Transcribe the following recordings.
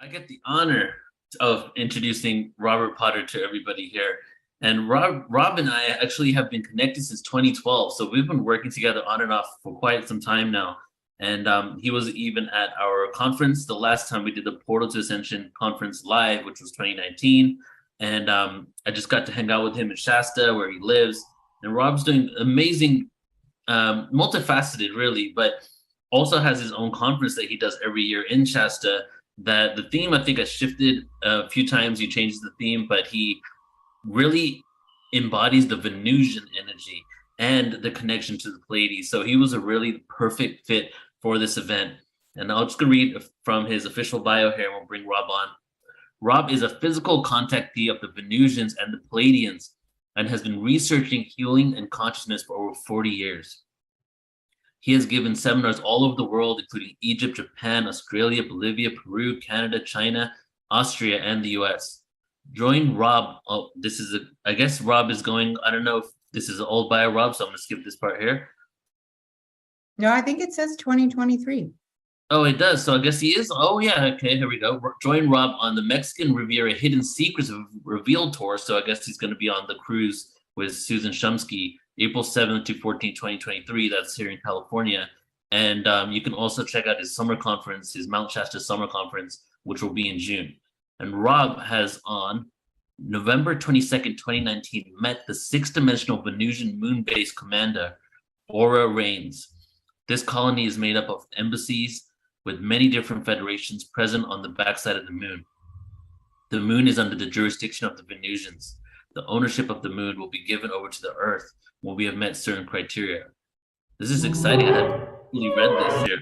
I get the honor of introducing Robert Potter to everybody here. And Rob and I actually have been connected since 2012. So we've been working together on and off for quite some time now. And he was even at our conference the last time we did the Portal to Ascension conference live, which was 2019. And I just got to hang out with him in Shasta, where he lives. And Rob's doing amazing, multifaceted, really, but also has his own conference that he does every year in Shasta. That the theme, I think, has shifted a few times. He changes the theme, but he really embodies the Venusian energy and the connection to the Pleiades. So he was a really perfect fit for this event. And I'll just read from his official bio here, and we'll bring Rob on. Rob is a physical contactee of the Venusians and the Pleiadians, and has been researching healing and consciousness for over 40 years. He has given seminars all over the world, including Egypt, Japan, Australia, Bolivia, Peru, Canada, China, Austria, and the US. Join Rob. Oh, I guess Rob is going, I don't know if this is an old bio, Rob, so I'm gonna skip this part here. No, I think it says 2023. Oh, it does. So I guess he is. Oh, yeah. Okay, here we go. Join Rob on the Mexican Riviera Hidden Secrets of Revealed tour. So I guess he's going to be on the cruise with Susan Shumsky, April 7th to 14th, 2023. That's here in California. And you can also check out his summer conference, his Mount Shasta summer conference, which will be in June. And Rob has on November 22nd, 2019, met the six-dimensional Venusian moon base commander, Rhanes. This colony is made up of embassies with many different federations present on the backside of the moon. The moon is under the jurisdiction of the Venusians. The ownership of the moon will be given over to the Earth when we have met certain criteria. This is exciting. I haven't really read this here.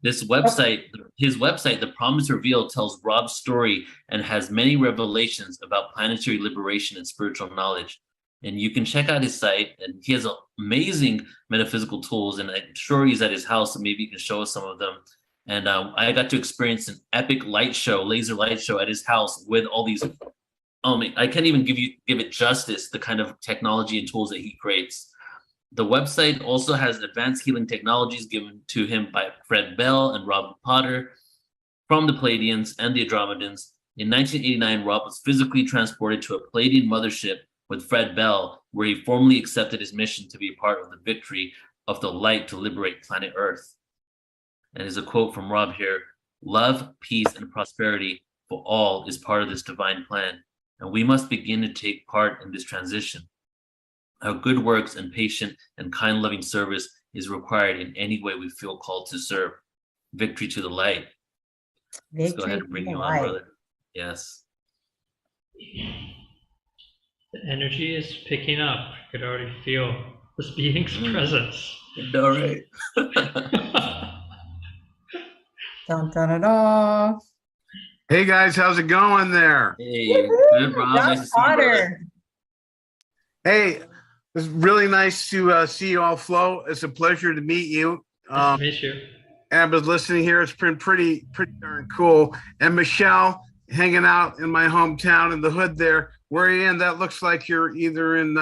This website, his website, The Promise Revealed, tells Rob's story and has many revelations about planetary liberation and spiritual knowledge. And you can check out his site, and he has amazing metaphysical tools, and I'm sure he's at his house, so maybe he can show us some of them. And I got to experience an epic light show, laser light show at his house with all these, I can't even give it justice, the kind of technology and tools that he creates. The website also has advanced healing technologies given to him by Fred Bell and Robert Potter from the Pleiadians and the Andromedans. In 1989, Rob was physically transported to a Pleiadian mothership with Fred Bell, where he formally accepted his mission to be a part of the victory of the light to liberate planet Earth. And there's a quote from Rob here: "Love, peace, and prosperity for all is part of this divine plan, and we must begin to take part in this transition. Our good works and patient and kind loving service is required in any way we feel called to serve. Victory to the light." Let's go ahead and bring you on, brother. Yes. The energy is picking up. I could already feel this being's presence. All right. Dun, dun, dun, dun. Hey guys, how's it going there? Hey, good, Rob. Nice to see you, brother. Hey, it's really nice to see you all, Flo. It's a pleasure to meet you. Nice to meet you. And I've been listening here. It's been pretty darn cool. And Michelle, hanging out in my hometown in the hood there. Where are you in? That looks like you're either in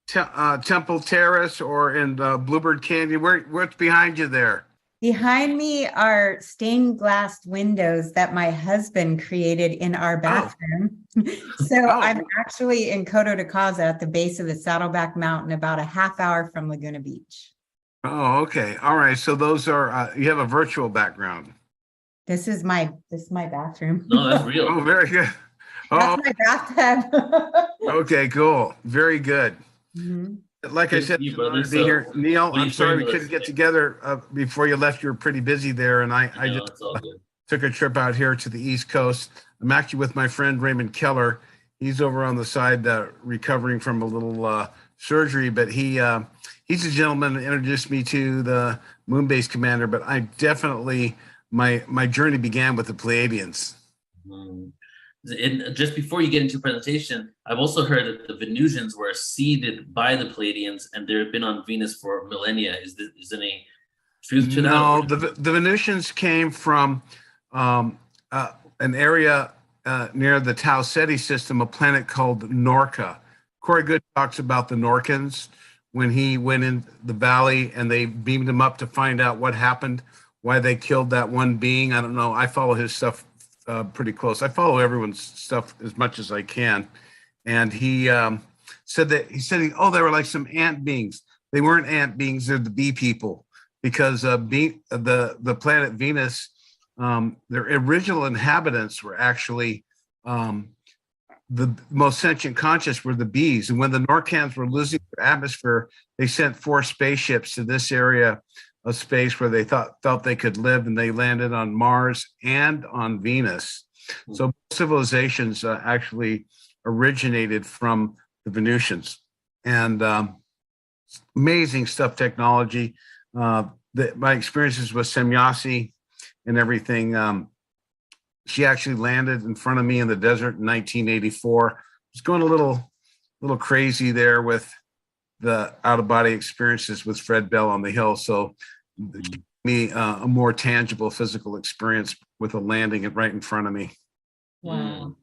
Temple Terrace or in Bluebird Canyon. What's behind you there? Behind me are stained glass windows that my husband created in our bathroom. I'm actually in Coto de Caza at the base of the Saddleback Mountain, about a half hour from Laguna Beach. Oh, okay. All right. So those are, you have a virtual background. This is my bathroom. No, that's real. Oh, very good. That's my bathtub. Okay, cool. Very good. Mm-hmm. Like I said, brother. to be here. Neil, I'm sorry we with couldn't us? get together before you left. You were pretty busy there, and I just It's all good. took a trip out here to the East Coast. I'm actually with my friend Raymond Keller. He's over on the side recovering from a little surgery, but he's a gentleman that introduced me to the moon base commander. But I definitely, my journey began with the Pleiadians. And just before you get into presentation, I've also heard that the Venusians were seeded by the Pleiadians, and they've been on Venus for millennia. Is there any truth to that? No, the Venusians came from an area near the Tau Ceti system, a planet called Norca. Corey Good talks about the Norcans when he went in the valley and they beamed him up to find out what happened, why they killed that one being. I don't know. I follow his stuff pretty close. I follow everyone's stuff as much as I can. And he said, they were like some ant beings. They weren't ant beings, they're the bee people. Because the planet Venus, their original inhabitants were actually the most sentient conscious were the bees. And when the Norcans were losing their atmosphere, they sent 4 spaceships to this area of space where they felt they could live, and they landed on Mars and on Venus. So civilizations actually originated from the Venusians, and amazing stuff, technology. My experiences with Semyasi and everything. She actually landed in front of me in the desert in 1984. I was going a little crazy there with the out-of-body experiences with Fred Bell on the hill. So it gave me a more tangible physical experience with a landing right in front of me. Wow.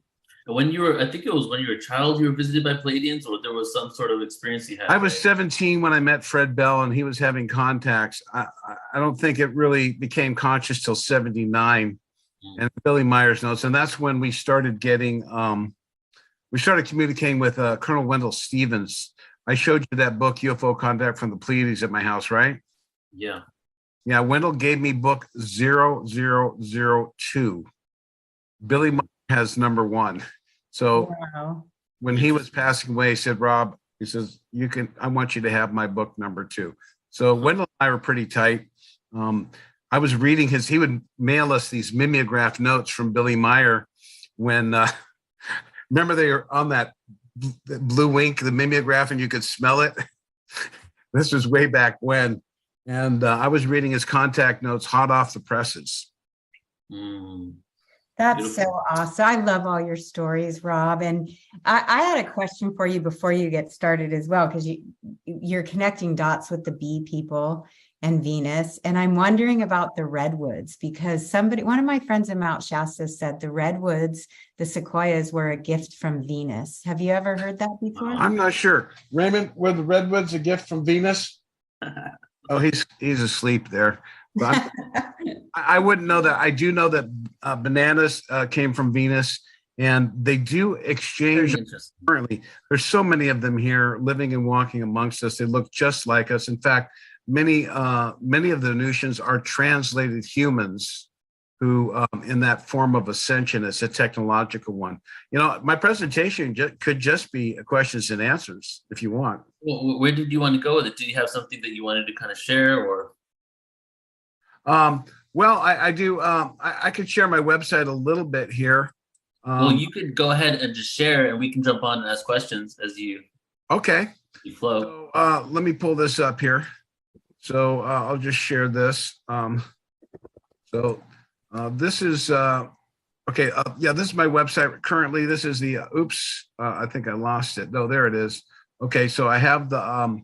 When you were, I think it was when you were a child, you were visited by Pleiadians, or there was some sort of experience you had? I was 17 when I met Fred Bell, and he was having contacts. I don't think it really became conscious till 79. And Billy Myers notes, and that's when we started getting, we started communicating with Colonel Wendell Stevens. I showed you that book, UFO Contact from the Pleiades, at my house, right? Yeah. Yeah, Wendell gave me book 0002. Billy Myers has number 1. So when he was passing away, he said, Rob, he says, I want you to have my book number 2. So Wendell and I were pretty tight. I was reading he would mail us these mimeograph notes from Billy Meyer when, remember they were on that blue ink, the mimeograph, and you could smell it. This was way back when. And I was reading his contact notes hot off the presses. That's Beautiful. so awesome. I love all your stories, Rob. And I had a question for you before you get started as well, because you're connecting dots with the bee people and Venus. And I'm wondering about the redwoods, because one of my friends in Mount Shasta said the redwoods, the sequoias, were a gift from Venus. Have you ever heard that before? I'm not sure. Raymond, were the redwoods a gift from Venus? Oh, he's asleep there. But I wouldn't know that. I do know that bananas came from Venus, and they do exchange currently. There's so many of them here living and walking amongst us. They look just like us. In fact, many of the Venusians are translated humans who, in that form of ascension, it's a technological one. You know, my presentation could just be questions and answers if you want. Well, where did you want to go with it? Did you have something that you wanted to kind of share, or? Well, I do. I could share my website a little bit here. Well, you could go ahead and just share, and we can jump on and ask questions as you flow. So, let me pull this up here. So I'll just share this. This is okay. This is my website currently. This is the I think I lost it. No, there it is. Okay, so I have I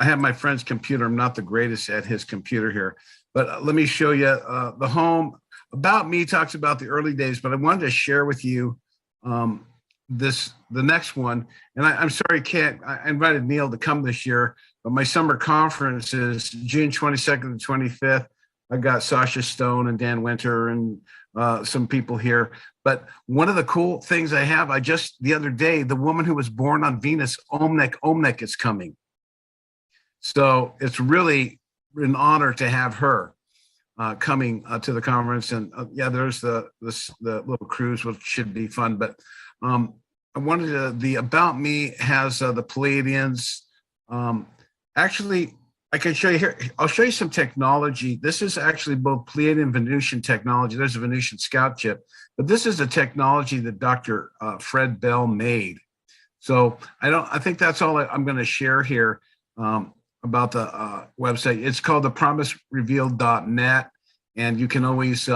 have my friend's computer. I'm not the greatest at his computer here, but let me show you the home. About Me talks about the early days, but I wanted to share with you the next one. And I'm sorry, I invited Neil to come this year, but my summer conference is June 22nd and 25th. I've got Sasha Stone and Dan Winter and some people here. But one of the cool things I have, the other day, the woman who was born on Venus, Omnek is coming. So it's really an honor to have her coming to the conference. And there's the little cruise, which should be fun. But I wanted the About Me has the Pleiadians. Actually, I can show you here. I'll show you some technology. This is actually both Pleiadian and Venusian technology. There's a Venusian scout ship, but this is the technology that Dr. Fred Bell made. So I think that's all I'm going to share here about the website. It's called thepromiserevealed.net, and you can always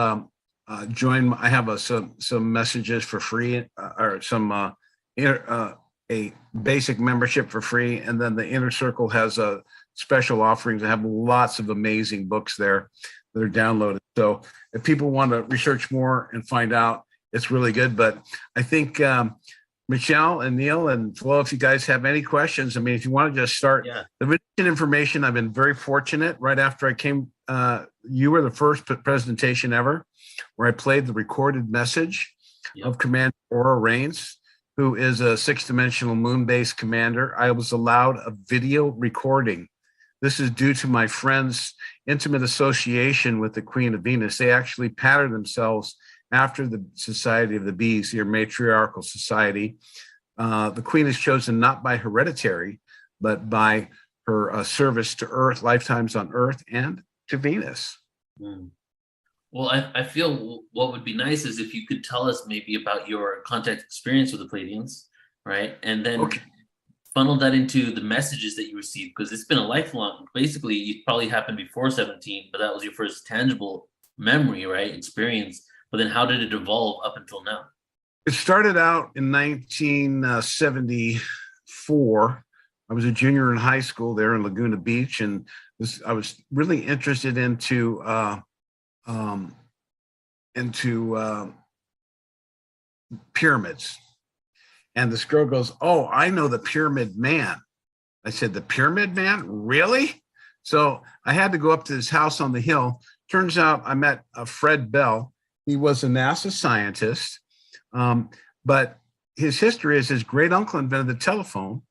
join. I have some messages for free, or some a basic membership for free, and then the Inner Circle has special offerings. I have lots of amazing books there that are downloaded. So if people want to research more and find out, it's really good. But I think Michelle and Neil and Flo, if you guys have any questions, I mean, if you want to just start the Venusian information, I've been very fortunate. Right after I came, you were the first presentation ever. where I played the recorded message of Commander Rhanes, who is a 6-dimensional moon-based commander. I was allowed a video recording. This is due to my friend's intimate association with the Queen of Venus. They actually patterned themselves after the Society of the Bees, your matriarchal society. The Queen is chosen not by hereditary, but by her service to Earth, lifetimes on Earth and to Venus. Mm. Well, I feel what would be nice is if you could tell us maybe about your contact experience with the Pleiadians, right? And then funnel that into the messages that you received, because it's been a lifelong, basically, it probably happened before 17, but that was your first tangible memory, right? Experience. But then how did it evolve up until now? It started out in 1974. I was a junior in high school there in Laguna Beach, and I was really interested into pyramids. And this girl goes, "Oh, I know the Pyramid Man." I said, "The Pyramid Man? Really?" So I had to go up to his house on the hill. Turns out I met Fred Bell. He was a NASA scientist, but his history is his great uncle invented the telephone.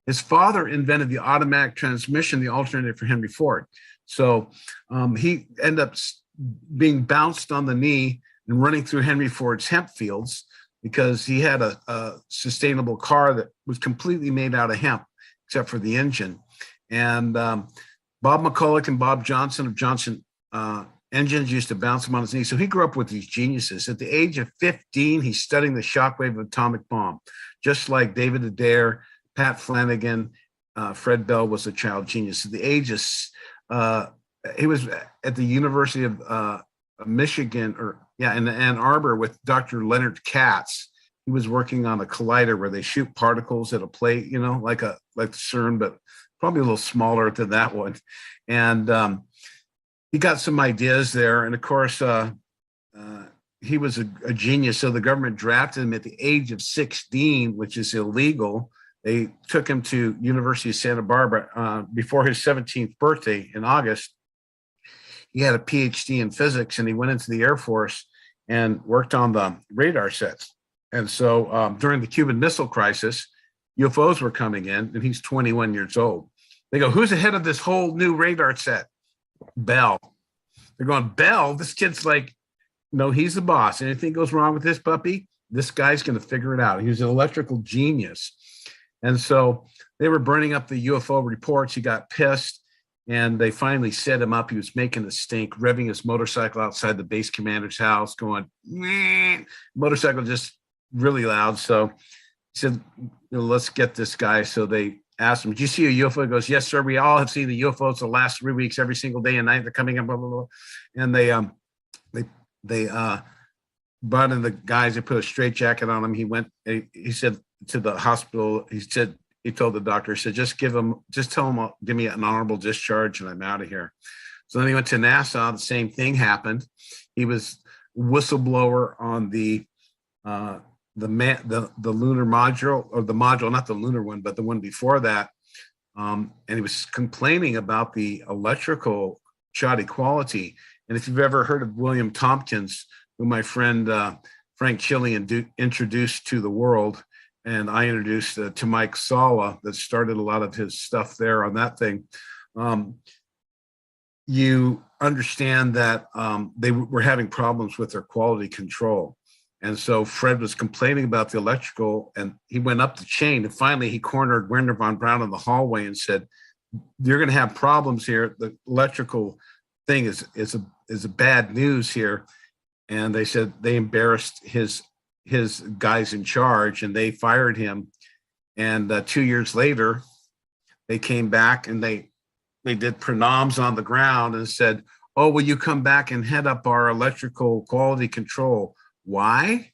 His father invented the automatic transmission, the alternative for Henry Ford. So he ended up being bounced on the knee and running through Henry Ford's hemp fields because he had a sustainable car that was completely made out of hemp, except for the engine. And Bob McCulloch and Bob Johnson of Johnson Engines used to bounce him on his knee. So he grew up with these geniuses. At the age of 15, he's studying the shockwave of atomic bomb, just like David Adair, Pat Flanagan, Fred Bell was a child genius. At the age of, he was at the University of Michigan, in Ann Arbor with Dr. Leonard Katz. He was working on a collider where they shoot particles at a plate, like CERN, but probably a little smaller than that one. And he got some ideas there. And of course, he was a genius. So the government drafted him at the age of 16, which is illegal. They took him to University of Santa Barbara before his 17th birthday in August. He had a PhD in physics, and he went into the Air Force and worked on the radar sets. And so during the Cuban Missile Crisis, UFOs were coming in, and he's 21 years old. They go, "Who's ahead of this whole new radar set?" Bell. They're going, "Bell? This kid's like, no, he's the boss. Anything goes wrong with this puppy, this guy's going to figure it out." He was an electrical genius. And so they were burning up the UFO reports. He got pissed, and they finally set him up. He was making a stink, revving his motorcycle outside the base commander's house, going, "Meh." Motorcycle just really loud. So he said, "Let's get this guy." So they asked him, "Did you see a UFO?" He goes, "Yes, sir. We all have seen the UFOs the last 3 weeks, every single day and night. They're coming up, blah, blah, blah." And they brought in the guys. They put a straitjacket on him. He went. He said to the hospital. He told the doctor, he said, just tell him, give me an honorable discharge, and I'm out of here. So then he went to NASA. The same thing happened. He was whistleblower on the lunar module, or the module, not the lunar one, but the one before that. And he was complaining about the electrical shoddy quality. And if you've ever heard of William Tompkins, who my friend Frank Chillian introduced to the world, and I introduced to Mike Sala, that started a lot of his stuff there on that thing, you understand that they were having problems with their quality control. And so Fred was complaining about the electrical, and he went up the chain, and finally he cornered Werner von Braun in the hallway and said, "You're going to have problems here. The electrical thing is a bad news here." And they said they embarrassed his guys in charge, and they fired him. And 2 years later, they came back and they did pronouns on the ground and said, "Oh, will you come back and head up our electrical quality control?" Why?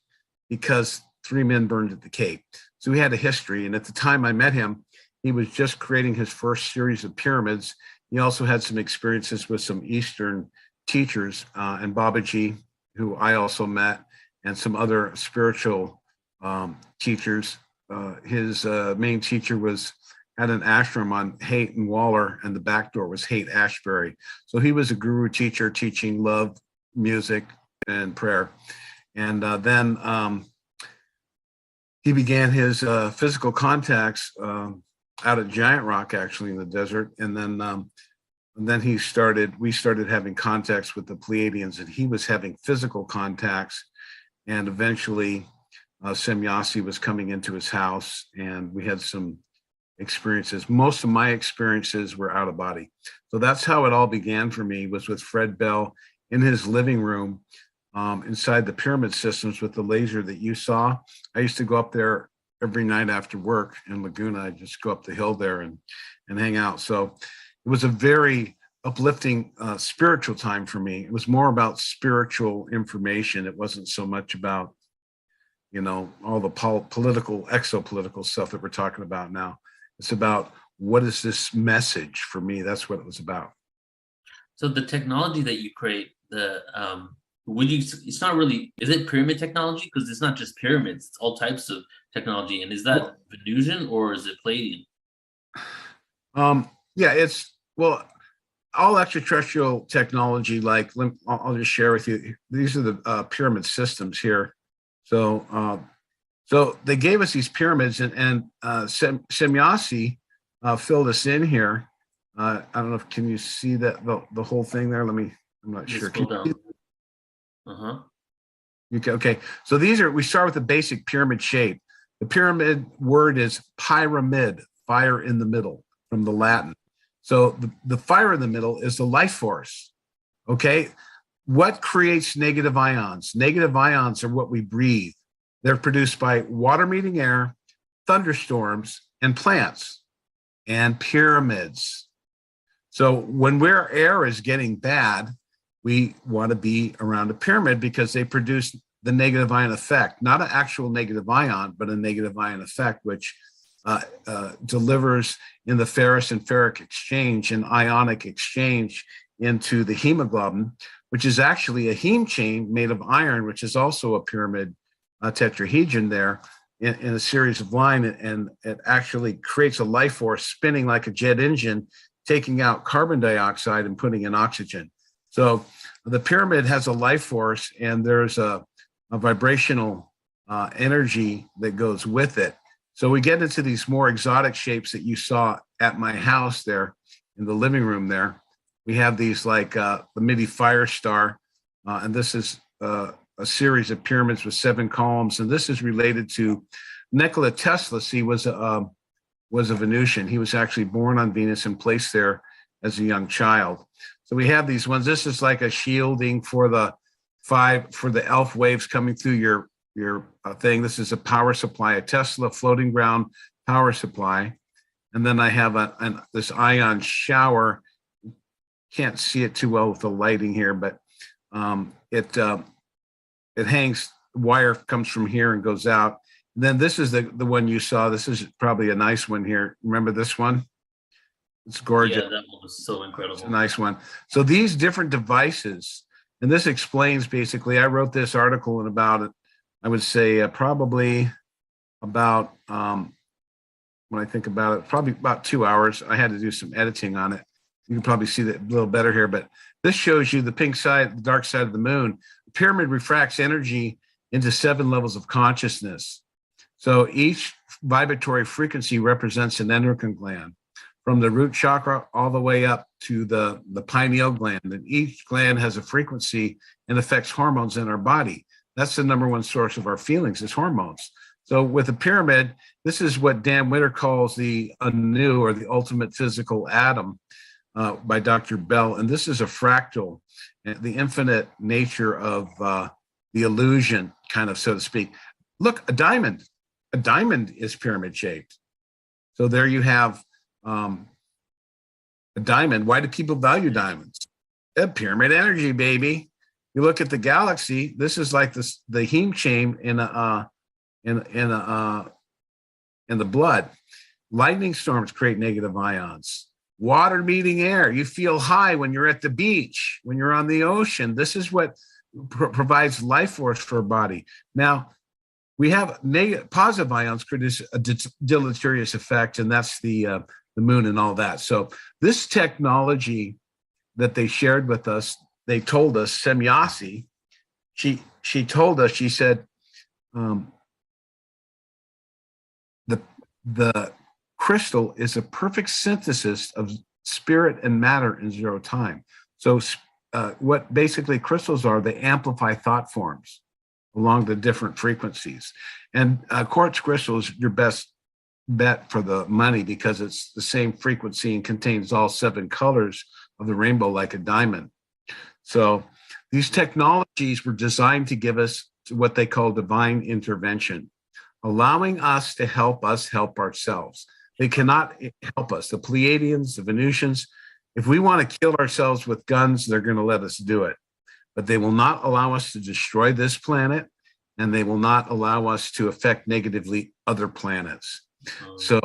Because 3 men burned at the Cape. So he had a history. And at the time I met him, he was just creating his first series of pyramids. He also had some experiences with some Eastern teachers, and Babaji, who I also met, and some other spiritual teachers. His main teacher had an ashram on Haight and Waller, and the back door was Haight Ashbury. So he was a guru teacher teaching love, music, and prayer. And then he began his physical contacts out at Giant Rock, actually in the desert. And then we started having contacts with the Pleiadians, and he was having physical contacts. And eventually Semyasi was coming into his house, and we had some experiences. Most of my experiences were out of body. So that's how it all began for me, was with Fred Bell in his living room inside the pyramid systems with the laser that you saw. I used to go up there every night after work in Laguna. I'd just go up the hill there and hang out. So it was a very uplifting spiritual time for me. It was more about spiritual information. It wasn't so much about, all the political, exopolitical stuff that we're talking about now. It's about, what is this message for me? That's what it was about. So the technology that you create, it's not really, is it pyramid technology? Because it's not just pyramids, it's all types of technology. And is that Venusian or is it Pleiadian? Yeah, it's, all extraterrestrial technology, like I'll just share with you. These are the pyramid systems here. So they gave us these pyramids, and Semyasi filled us in here. I don't know if, can you see that the whole thing there? I'm not sure. Okay. So we start with the basic pyramid shape. The pyramid word is pyramid, fire in the middle, from the Latin. So the fire in the middle is the life force. Okay. What creates negative ions? Negative ions are what we breathe. They're produced by water meeting air, thunderstorms, and plants, and pyramids. So when our air is getting bad, we want to be around a pyramid because they produce the negative ion effect, not an actual negative ion, but a negative ion effect, which delivers in the ferrous and ferric exchange and ionic exchange into the hemoglobin, which is actually a heme chain made of iron, which is also a pyramid tetrahedron there in a series of line, and it actually creates a life force spinning like a jet engine, taking out carbon dioxide and putting in oxygen. So the pyramid has a life force, and there's a vibrational energy that goes with it. So we get into these more exotic shapes that you saw at my house there in the living room there. We have these like the Midi Fire Star, and this is a series of pyramids with 7 columns. And this is related to Nikola Tesla. He was a Venusian. He was actually born on Venus and placed there as a young child. So we have these ones. This is like a shielding for the ELF waves coming through your thing. This is a power supply, a Tesla floating ground power supply. And then I have this ion shower. Can't see it too well with the lighting here, but it hangs, wire comes from here and goes out. And then this is the one you saw. This is probably a nice one here. Remember this one? It's gorgeous. Yeah, that one was so incredible. It's a nice one. So these different devices, and this explains basically, I wrote this article in about, I would say probably about, when I think about it, probably about 2 hours. I had to do some editing on it. You can probably see that a little better here, but this shows you the pink side, the dark side of the moon. The pyramid refracts energy into 7 levels of consciousness. So each vibratory frequency represents an endocrine gland, from the root chakra all the way up to the pineal gland. And each gland has a frequency and affects hormones in our body. That's the number one source of our feelings, is hormones. So with a pyramid, this is what Dan Witter calls the Anu, or the ultimate physical atom, by Dr. Bell. And this is a fractal, the infinite nature of the illusion, kind of, so to speak. Look, a diamond. A diamond is pyramid shaped. So there you have a diamond. Why do people value diamonds? Pyramid energy, baby. You look at the galaxy. This is like the heme chain in the blood. Lightning storms create negative ions. Water meeting air. You feel high when you're at the beach, when you're on the ocean. This is what provides life force for a body. Now, we have positive ions produce a deleterious effect, and that's the moon and all that. So this technology that they shared with us, they told us, Semyasi she told us, she said, the crystal is a perfect synthesis of spirit and matter in zero time. So what basically crystals are, they amplify thought forms along the different frequencies. And quartz crystal is your best bet for the money because it's the same frequency and contains all 7 colors of the rainbow like a diamond. So these technologies were designed to give us what they call divine intervention, allowing us to help ourselves. They cannot help us. The Pleiadians, the Venusians, if we want to kill ourselves with guns, they're going to let us do it. But they will not allow us to destroy this planet, and they will not allow us to affect negatively other planets. So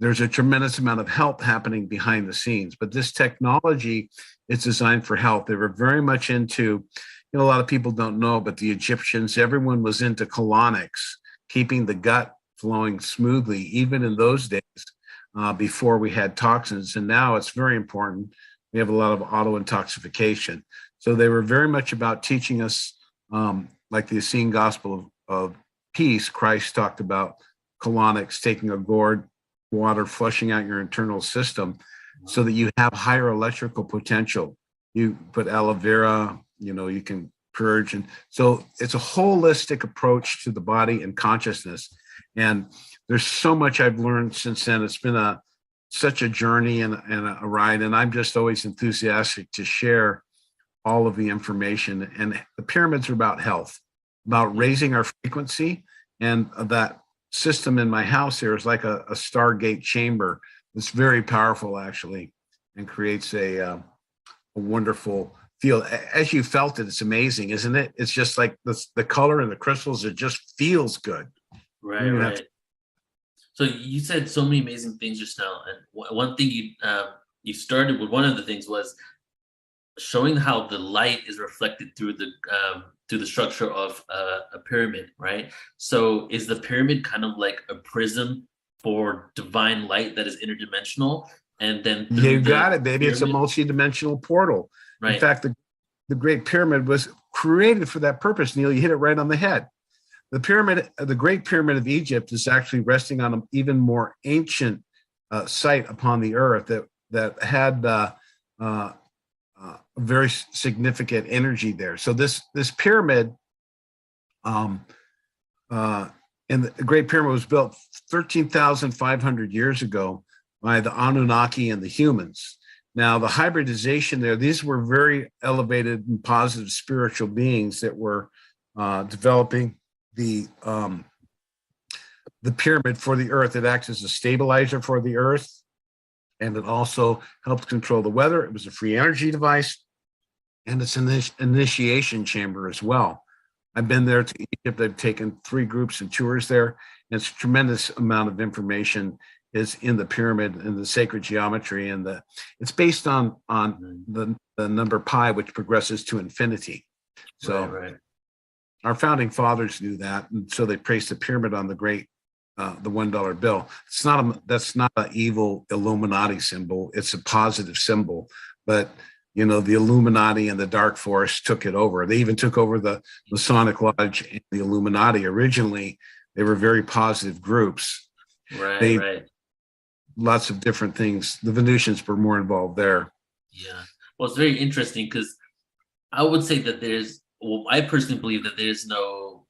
there's a tremendous amount of help happening behind the scenes. But this technology is designed for health. They were very much into, a lot of people don't know, but the Egyptians, everyone was into colonics, keeping the gut flowing smoothly, even in those days before we had toxins. And now it's very important. We have a lot of auto intoxication. So they were very much about teaching us, like the Essene Gospel of Peace, Christ talked about colonics, taking a gourd, water, flushing out your internal system so that you have higher electrical potential. You put aloe vera, you can purge. And so it's a holistic approach to the body and consciousness. And there's so much I've learned since then. It's been such a journey and a ride. And I'm just always enthusiastic to share all of the information. And the pyramids are about health, about raising our frequency. And that system in my house here is like a Stargate chamber. It's very powerful, actually, and creates a wonderful feel. As you felt it, it's amazing, isn't it? It's just like the color and the crystals, it just feels good. Right, right. So you said so many amazing things just now. And one thing you started with, one of the things was showing how the light is reflected through the structure of a pyramid, right? So is the pyramid kind of like a prism for divine light that is interdimensional? And then you got it, baby. It's a multi-dimensional portal. Right. In fact, the Great Pyramid was created for that purpose, Neil. You hit it right on the head. The Great Pyramid of Egypt is actually resting on an even more ancient site upon the earth that had very significant energy there. So this pyramid, and the Great Pyramid was built 13,500 years ago by the Anunnaki and the humans. Now, the hybridization there, these were very elevated and positive spiritual beings that were developing the pyramid for the earth. It acts as a stabilizer for the earth, and it also helps control the weather. It was a free energy device, and it's an initiation chamber as well. I've been there to Egypt. I've taken 3 groups and tours there, and it's a tremendous amount of information is in the pyramid and the sacred geometry, and it's based on the number pi, which progresses to infinity. So right. Our founding fathers knew that, and so they placed the pyramid on the $1 bill. That's not an evil Illuminati symbol. It's a positive symbol, but the Illuminati and the Dark Force took it over. They even took over the Masonic Lodge and the Illuminati. Originally, they were very positive groups. Right. lots of different things. The Venusians were more involved there. Yeah. Well, it's very interesting because I would say that I personally believe that there's no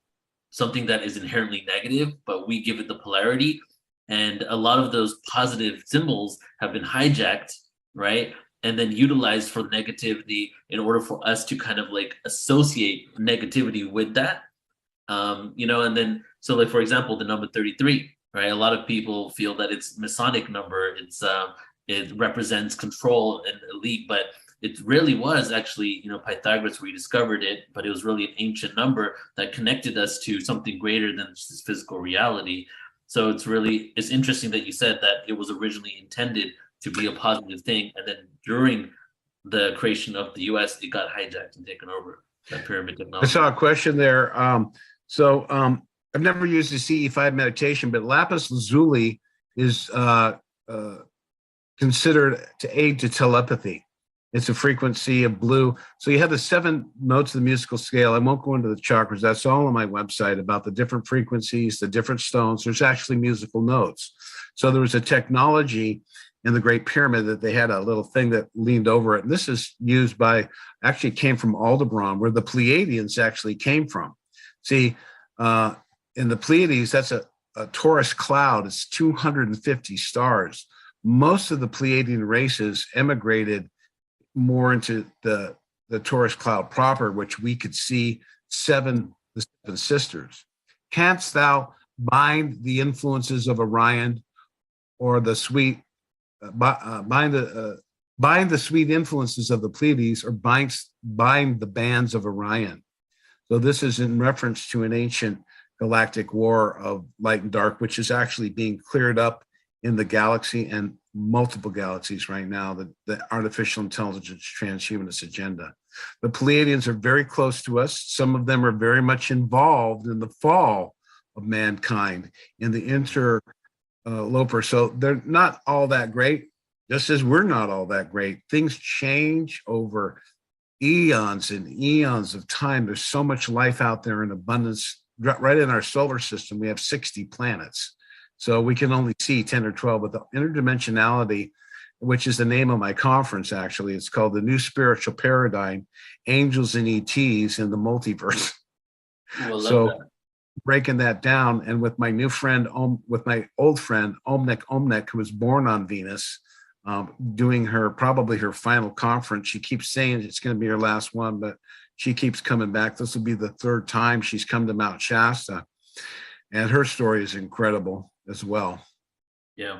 something that is inherently negative, but we give it the polarity. And a lot of those positive symbols have been hijacked, right? And then utilized for negativity in order for us to kind of like associate negativity with that. And then, so like, for example, the number 33, right? A lot of people feel that it's Masonic number. It represents control and elite, but it really was actually, Pythagoras rediscovered it, but it was really an ancient number that connected us to something greater than just this physical reality. So it's interesting that you said that it was originally intended to be a positive thing. And then during the creation of the US, it got hijacked and taken over, that pyramid technology. I saw a question there. I've never used the CE5 meditation, but lapis lazuli is considered to aid to telepathy. It's a frequency of blue. So you have the 7 notes of the musical scale. I won't go into the chakras. That's all on my website about the different frequencies, the different stones. There's actually musical notes. So there was a technology in the Great Pyramid that they had a little thing that leaned over it. And this is used by, actually came from Aldebaran, where the Pleiadians actually came from. See, in the Pleiades, that's a Taurus cloud. It's 250 stars. Most of the Pleiadian races emigrated more into the Taurus cloud proper, which we could see the 7 sisters. Canst thou bind the influences of Orion, or the sweet bind the sweet influences of the Pleiades, or bind the bands of Orion? So this is in reference to an ancient galactic war of light and dark, which is actually being cleared up in the galaxy and multiple galaxies right now, the artificial intelligence transhumanist agenda. The Pleiadians are very close to us. Some of them are very much involved in the fall of mankind, in the interloper. So they're not all that great, just as we're not all that great. Things change over eons and eons of time. There's so much life out there in abundance. Right in our solar system, we have 60 planets. So we can only see 10 or 12, but the interdimensionality, which is the name of my conference, actually, it's called The New Spiritual Paradigm, Angels and ETs in the Multiverse. Oh, so breaking that down, and with my new friend, with my old friend, Omnek, who was born on Venus, doing probably her final conference. She keeps saying it's going to be her last one, but she keeps coming back. This will be the 3rd time she's come to Mount Shasta. And her story is incredible as well. Yeah.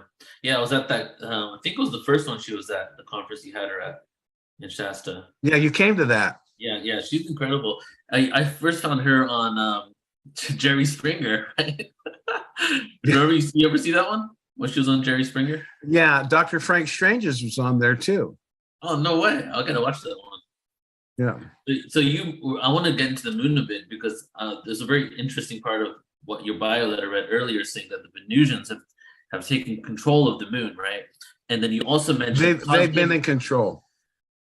I was at that. I think it was the first one she was at, the conference you had her at in Shasta. Yeah, you came to that. Yeah, she's incredible. I first found her on Jerry Springer. Right? You ever see that one when she was on Jerry Springer? Yeah, Dr. Frank Stranges was on there too. Oh, no way! I gotta watch that one. Yeah. So I want to get into the moon a bit, because there's a very interesting part of what your bio that I read earlier, saying that the Venusians have taken control of the moon, right? And then you also mentioned they've been in control.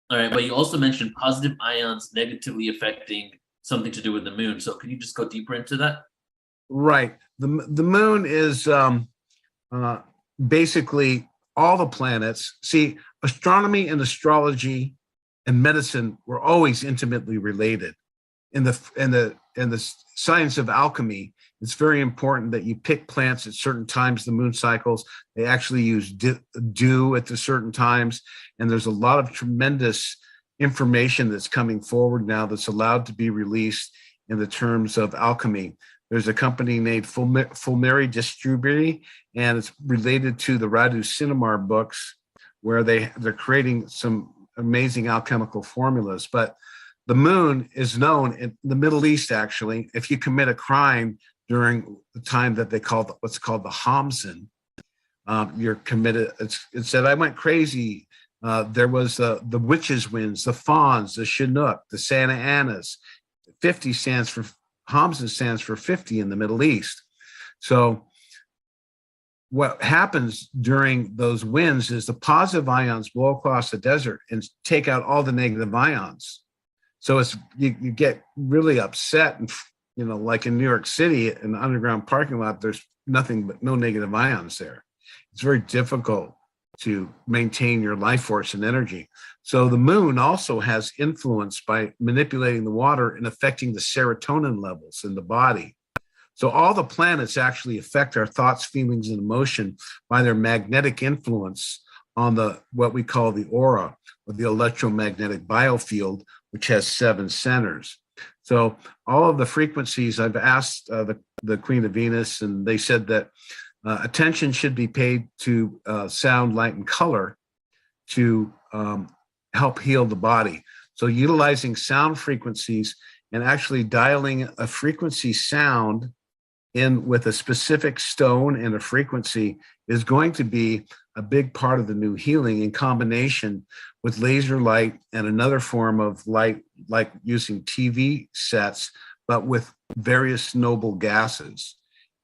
All right, but you also mentioned positive ions negatively affecting something to do with the moon. So can you just go deeper into that? Right. The moon is basically all the planets. See, astronomy and astrology and medicine were always intimately related. In the science of alchemy, it's very important that you pick plants at certain times, the moon cycles. They actually use dew at the certain times. And there's a lot of tremendous information that's coming forward now that's allowed to be released in the terms of alchemy. There's a company named Fulmeri Distributi, and it's related to the Radu Sinamar books, where they're creating some amazing alchemical formulas. But the moon is known in the Middle East, actually, if you commit a crime during the time that they call what's called the Hamsin, you're committed. It said, I went crazy. There was the witches' winds, the fawns, the Chinook, the Santa Anas. 50 stands for, Hamsin stands for 50 in the Middle East. So what happens during those winds is the positive ions blow across the desert and take out all the negative ions. So you get really upset, and like in New York City, in the underground parking lot, there's nothing but no negative ions there. It's very difficult to maintain your life force and energy. So the moon also has influence by manipulating the water and affecting the serotonin levels in the body. So all the planets actually affect our thoughts, feelings, and emotion by their magnetic influence on what we call the aura, or the electromagnetic biofield, which has 7 centers. So all of the frequencies, I've asked the Queen of Venus, and they said that attention should be paid to sound, light, and color to help heal the body. So utilizing sound frequencies and actually dialing a frequency sound in with a specific stone and a frequency is going to be a big part of the new healing, in combination with laser light and another form of light, like using TV sets, but with various noble gases.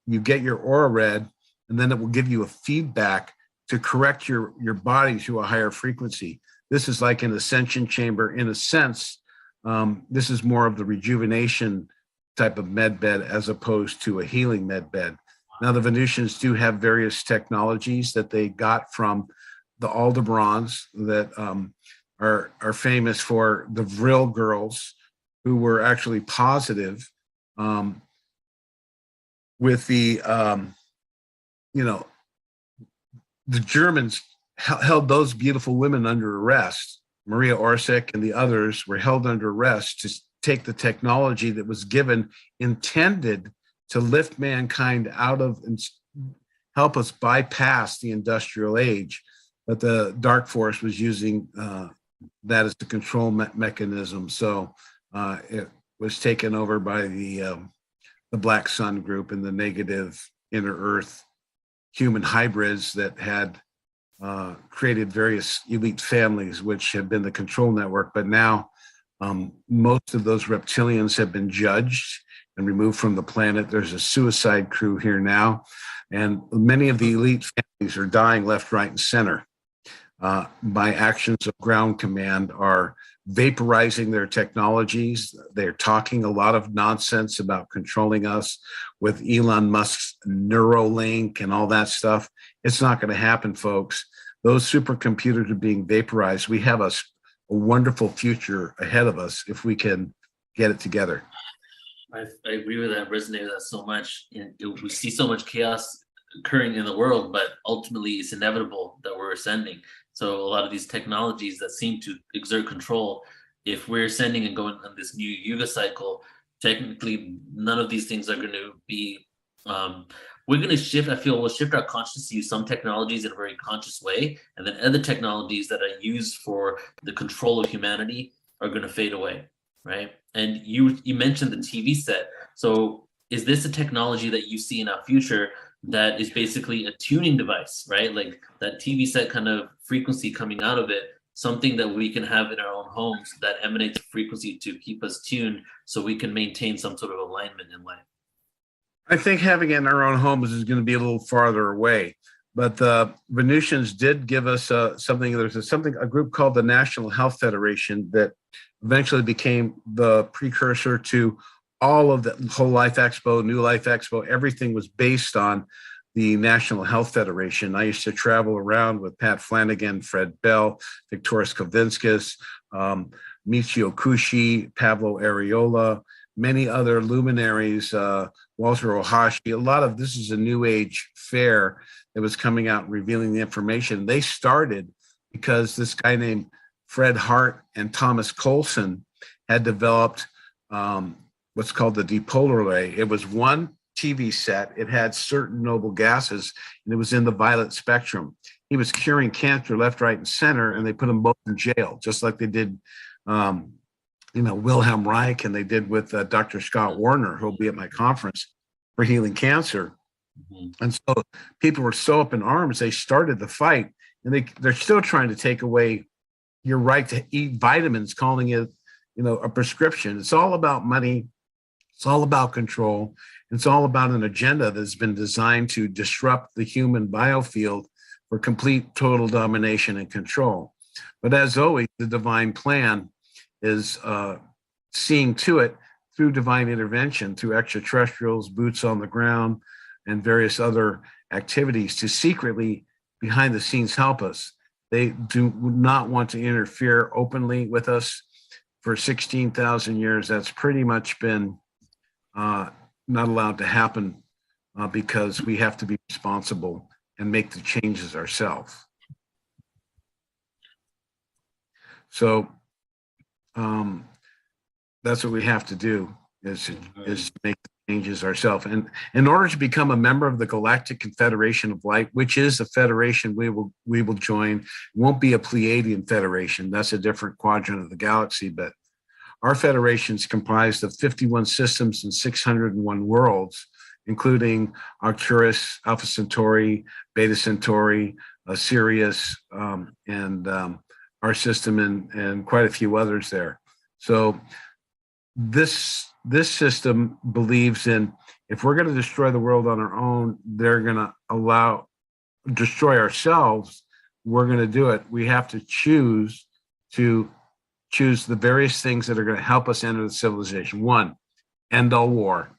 You get your aura read, and then it will give you a feedback to correct your body to a higher frequency. This is like an ascension chamber in a sense. This is more of the rejuvenation type of med bed as opposed to a healing med bed. Now, the Venusians do have various technologies that they got from the Aldebarans that are famous for the Vril girls, who were actually positive with the, the Germans held those beautiful women under arrest. Maria Orsic and the others were held under arrest to take the technology that was given, intended to lift mankind out of and help us bypass the industrial age. But the Dark Force was using that as the control mechanism. So it was taken over by the Black Sun group and the negative inner Earth human hybrids that had created various elite families, which have been the control network. But now most of those reptilians have been judged and removed from the planet. There's a suicide crew here now, and many of the elite families are dying left, right, and center by actions of ground command are vaporizing their technologies. They're talking a lot of nonsense about controlling us with Elon Musk's Neuralink and all that stuff. It's not going to happen, folks. Those supercomputers are being vaporized. We have a wonderful future ahead of us if we can get it together. I agree with that, resonate with that so much. And we see so much chaos occurring in the world, but ultimately it's inevitable that we're ascending. So a lot of these technologies that seem to exert control, if we're ascending and going on this new Yuga cycle, technically none of these things are going to be, we're going to shift, I feel we'll shift our consciousness to use some technologies in a very conscious way, and then other technologies that are used for the control of humanity are going to fade away, right? And you mentioned the TV set. So is this a technology that you see in our future that is basically a tuning device, right? Like that TV set kind of frequency coming out of it, something that we can have in our own homes that emanates frequency to keep us tuned so we can maintain some sort of alignment in life. I think having it in our own homes is going to be a little farther away, but the Venusians did give us something. There's a group called the National Health Federation that eventually became the precursor to all of the Whole Life Expo, New Life Expo. Everything was based on the National Health Federation. I used to travel around with Pat Flanagan, Fred Bell, Victoris Kavinskis, Michio Kushi, Pablo Areola, many other luminaries, Walter Ohashi. A lot of this is a new age fair that was coming out and revealing the information. They started because this guy named Fred Hart and Thomas Coulson had developed what's called the dipolar array. It was one TV set. It had certain noble gases, and it was in the violet spectrum. He was curing cancer left, right, and center, and they put them both in jail, just like they did, Wilhelm Reich, and they did with Dr. Scott Warner, who'll be at my conference for healing cancer. Mm-hmm. And so people were so up in arms, they started the fight, and they're still trying to take away your right to eat vitamins, calling it, a prescription. It's all about money. It's all about control. It's all about an agenda that's been designed to disrupt the human biofield for complete total domination and control. But as always, the divine plan is seeing to it through divine intervention, through extraterrestrials, boots on the ground, and various other activities to secretly, behind the scenes, help us. They do not want to interfere openly with us. For 16,000 years, that's pretty much been not allowed to happen because we have to be responsible and make the changes ourselves. So that's what we have to do is make the changes ourselves. And in order to become a member of the Galactic Confederation of Light, which is a federation we will join, it won't be a Pleiadian federation. That's a different quadrant of the galaxy, but our federation is comprised of 51 systems and 601 worlds, including Arcturus, Alpha Centauri, Beta Centauri, Sirius, and our system and quite a few others there. So this system believes in, if we're going to destroy the world on our own, they're going to destroy ourselves. We're going to do it. We have to choose to choose the various things that are going to help us enter the civilization. One, end all war.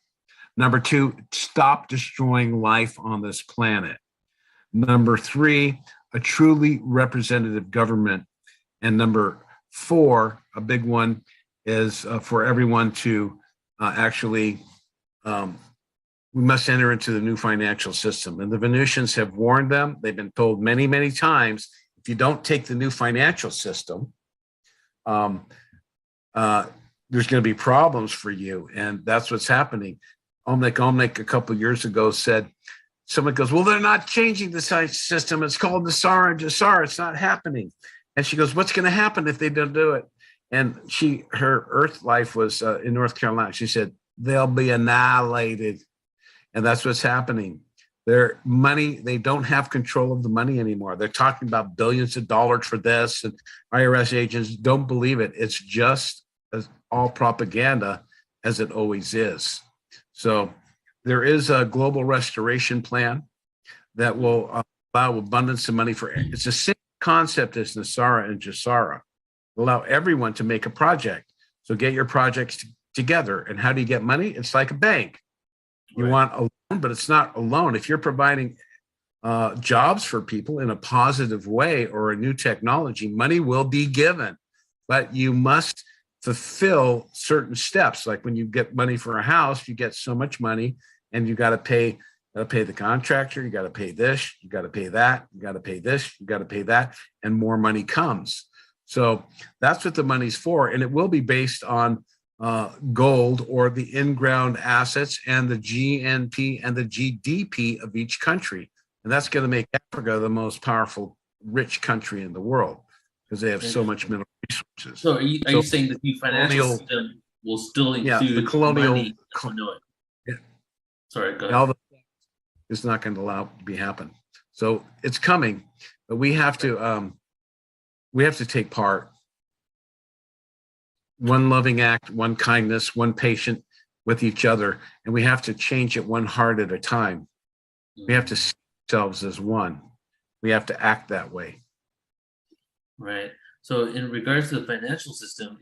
Number two, stop destroying life on this planet. Number three, a truly representative government. And number four, a big one, is for everyone to actually, we must enter into the new financial system. And the Venusians have warned them. They've been told many, many times, if you don't take the new financial system, there's going to be problems for you. And that's what's happening. Omnic a couple of years ago said, someone goes, well, they're not changing the system. It's called Nasara and Jasara. It's not happening. And she goes, what's going to happen if they don't do it? And her Earth life was in North Carolina. She said, they'll be annihilated. And that's what's happening. Their money, they don't have control of the money anymore. They're talking about billions of dollars for this, and IRS agents don't believe it. It's just all propaganda, as it always is. So there is a global restoration plan that will allow abundance of money for, it's the same concept as Nasara and Jasara. Allow everyone to make a project. So get your projects together. And how do you get money? It's like a bank. You want a loan, but it's not a loan. If you're providing jobs for people in a positive way or a new technology, money will be given, but you must fulfill certain steps. Like when you get money for a house, you get so much money and you got to pay the contractor, you got to pay this, you got to pay that, you got to pay this, you got to pay that, and more money comes. So that's what the money's for. And it will be based on gold or the in-ground assets and the GNP and the GDP of each country. And that's going to make Africa the most powerful, rich country in the world because they have so much mineral resources. So are you saying that the financial system will still include the colonial money? Yeah. Sorry, go ahead. It's not going to allow it to be happen. So it's coming, but we have to take part. One loving act, one kindness, one patient with each other, and we have to change it one heart at a time. We have to see ourselves as one. We have to act that way. Right. So in regards to the financial system,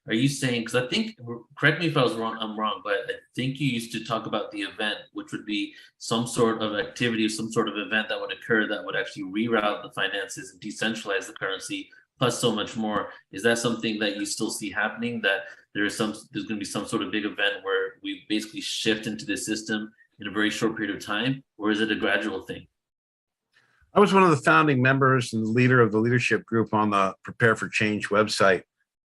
are you saying, because I think, correct me if I'm wrong, but I think you used to talk about the event, which would be some sort of activity, some sort of event that would occur that would actually reroute the finances and decentralize the currency, plus so much more. Is that something that you still see happening, that there's going to be some sort of big event where we basically shift into the system in a very short period of time, or is it a gradual thing? I was one of the founding members and the leader of the leadership group on the Prepare for Change website.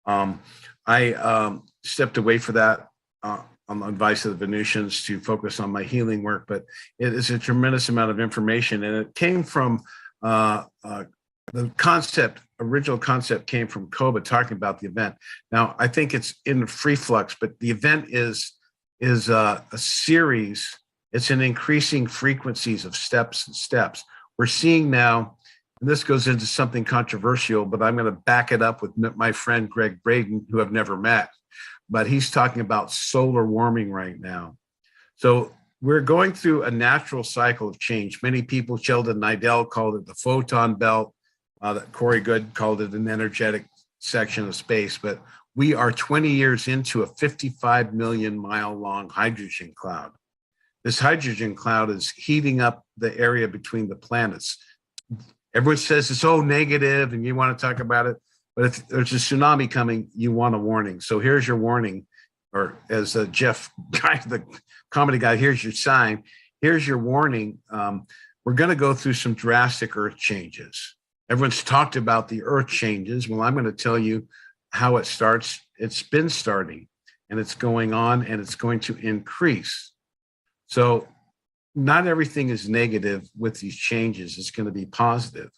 I stepped away for that on the advice of the Venusians to focus on my healing work, but it is a tremendous amount of information, and it came from the original concept came from Koba talking about the event. Now, I think it's in free flux, but the event is a series. It's an increasing frequencies of steps and steps. We're seeing now, and this goes into something controversial, but I'm going to back it up with my friend Greg Braden, who I've never met, but he's talking about solar warming right now. So we're going through a natural cycle of change. Many people, Sheldon Nidell called it the photon belt. That Corey Good called it an energetic section of space, but we are 20 years into a 55 million mile long hydrogen cloud. This hydrogen cloud is heating up the area between the planets. Everyone says it's so negative and you want to talk about it, but if there's a tsunami coming, you want a warning. So here's your warning, or as Jeff, the comedy guy, here's your sign. Here's your warning. We're going to go through some drastic earth changes. Everyone's talked about the earth changes. Well, I'm going to tell you how it starts. It's been starting and it's going on and it's going to increase. So not everything is negative with these changes. It's going to be positive.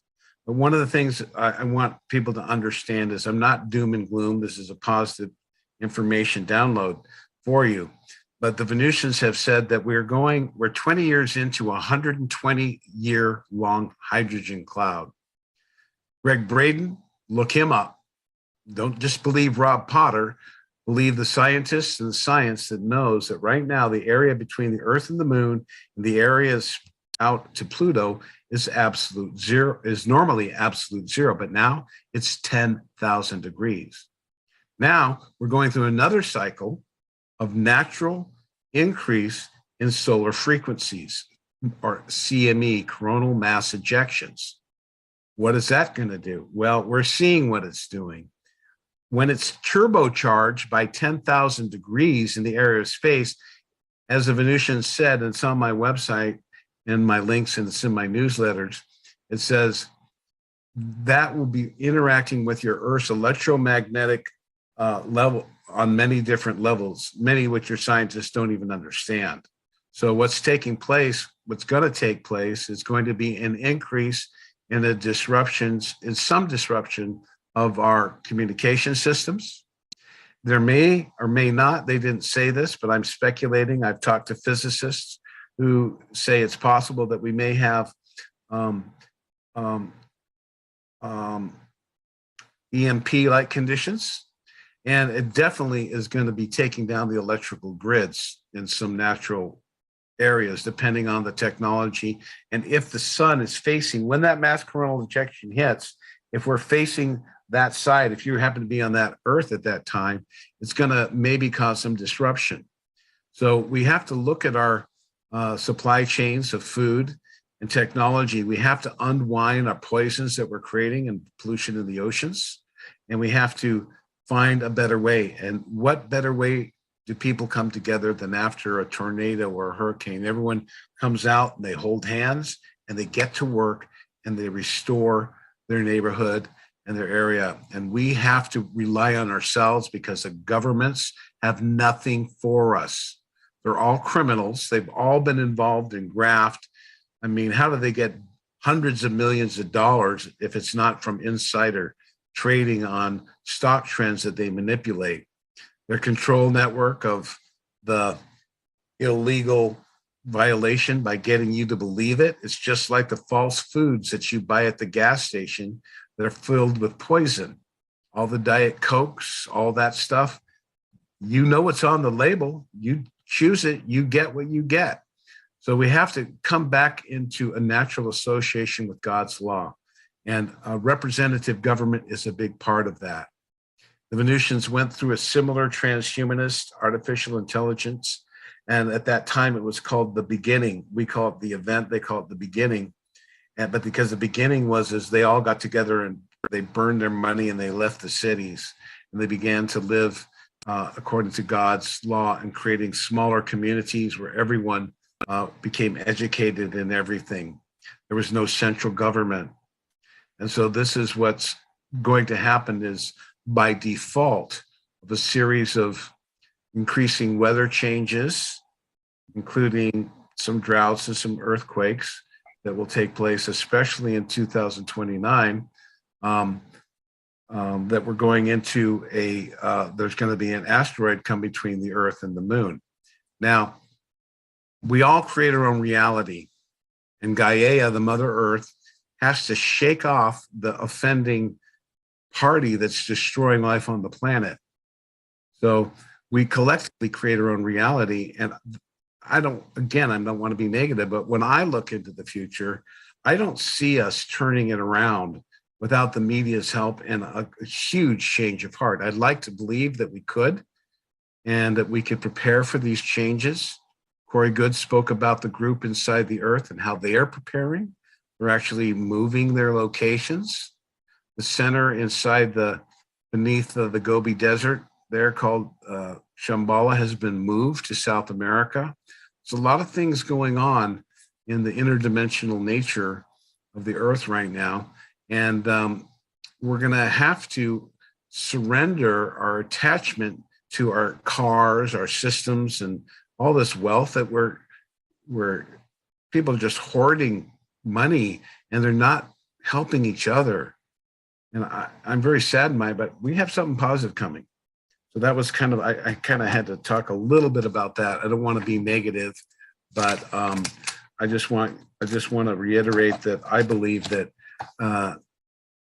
But one of the things I want people to understand is I'm not doom and gloom. This is a positive information download for you. But the Venusians have said that we're 20 years into a 120-year long hydrogen cloud. Greg Braden, look him up. Don't just believe Rob Potter. Believe the scientists and the science that knows that right now the area between the Earth and the Moon and the areas out to Pluto is absolute zero, is normally absolute zero, but now it's 10,000 degrees. Now we're going through another cycle of natural increase in solar frequencies, or CME, coronal mass ejections. What is that going to do? Well, we're seeing what it's doing. When it's turbocharged by 10,000 degrees in the area of space, as the Venusians said, and it's on my website and my links, and it's in my newsletters, it says that will be interacting with your Earth's electromagnetic level on many different levels, many which your scientists don't even understand. So what's taking place, what's going to take place is going to be an increase in the disruptions, in some disruption of our communication systems. There may or may not, they didn't say this, but I'm speculating. I've talked to physicists who say it's possible that we may have EMP-like conditions. And it definitely is going to be taking down the electrical grids in some natural areas, depending on the technology. And if the sun is facing, when that mass coronal ejection hits, if we're facing that side, if you happen to be on that Earth at that time, it's going to maybe cause some disruption. So we have to look at our supply chains of food and technology. We have to unwind our poisons that we're creating and pollution in the oceans. And we have to find a better way. And what better way do people come together than after a tornado or a hurricane? Everyone comes out and they hold hands and they get to work and they restore their neighborhood and their area. And we have to rely on ourselves because the governments have nothing for us. They're all criminals. They've all been involved in graft. I mean, how do they get hundreds of millions of dollars if it's not from insider trading on stock trends that they manipulate? Their control network of the illegal violation by getting you to believe it. It's just like the false foods that you buy at the gas station that are filled with poison. All the Diet Cokes, all that stuff, you know what's on the label. You choose it, you get what you get. So we have to come back into a natural association with God's law. And a representative government is a big part of that. The Venusians went through a similar transhumanist artificial intelligence. And at that time, it was called the beginning. We call it the event. They call it the beginning. But because the beginning was as they all got together and they burned their money and they left the cities and they began to live according to God's law and creating smaller communities where everyone became educated in everything. There was no central government. And so this is what's going to happen is by default of a series of increasing weather changes, including some droughts and some earthquakes that will take place, especially in 2029, that we're going into there's going to be an asteroid come between the Earth and the Moon. Now, we all create our own reality, and Gaia, the Mother Earth, has to shake off the offending party that's destroying life on the planet. So we collectively create our own reality. And I don't want to be negative, but when I look into the future, I don't see us turning it around without the media's help and a huge change of heart. I'd like to believe that we could and that we could prepare for these changes. Corey Good spoke about the group inside the Earth and how they are preparing. They're actually moving their locations. The center inside beneath the Gobi Desert, there called Shambhala, has been moved to South America. There's a lot of things going on in the interdimensional nature of the Earth right now. And we're going to have to surrender our attachment to our cars, our systems, and all this wealth that we're people are just hoarding money and they're not helping each other. And I'm very saddened by it, but we have something positive coming. So that was kind of, I kind of had to talk a little bit about that. I don't want to be negative, but I just want to reiterate that I believe that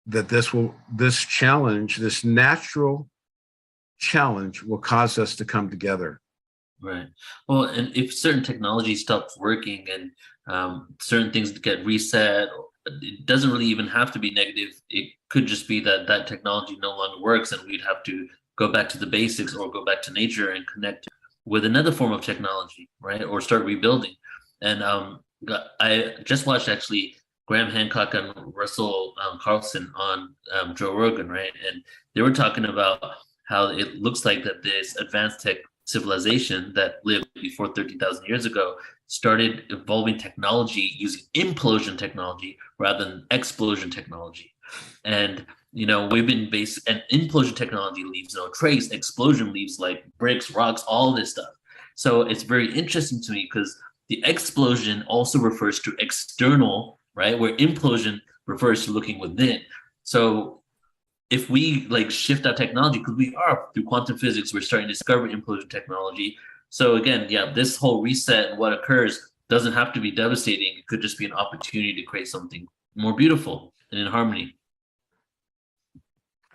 this challenge, this natural challenge, will cause us to come together. Right. Well, and if certain technology stops working, and certain things get reset. It doesn't really even have to be negative. It could just be that that technology no longer works and we'd have to go back to the basics or go back to nature and connect with another form of technology, right? Or start rebuilding. And I just watched actually Graham Hancock and Russell Carlson on Joe Rogan, right? And they were talking about how it looks like that this advanced tech civilization that lived before 13,000 years ago started evolving technology using implosion technology rather than explosion technology. And we've been based, and implosion technology leaves no trace. Explosion leaves like bricks, rocks, all this stuff. So it's very interesting to me because the explosion also refers to external, right? Where implosion refers to looking within. So if we like shift our technology, because we are through quantum physics, we're starting to discover implosion technology. So again, yeah, this whole reset and what occurs doesn't have to be devastating. It could just be an opportunity to create something more beautiful and in harmony.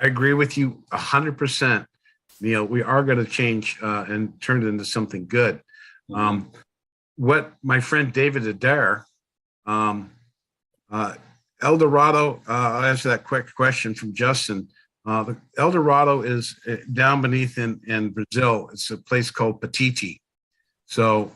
I agree with you 100%. We are going to change and turn it into something good. Mm-hmm. What my friend David Adair, El Dorado, I'll answer that quick question from Justin. The El Dorado is down beneath in Brazil. It's a place called Patiti. So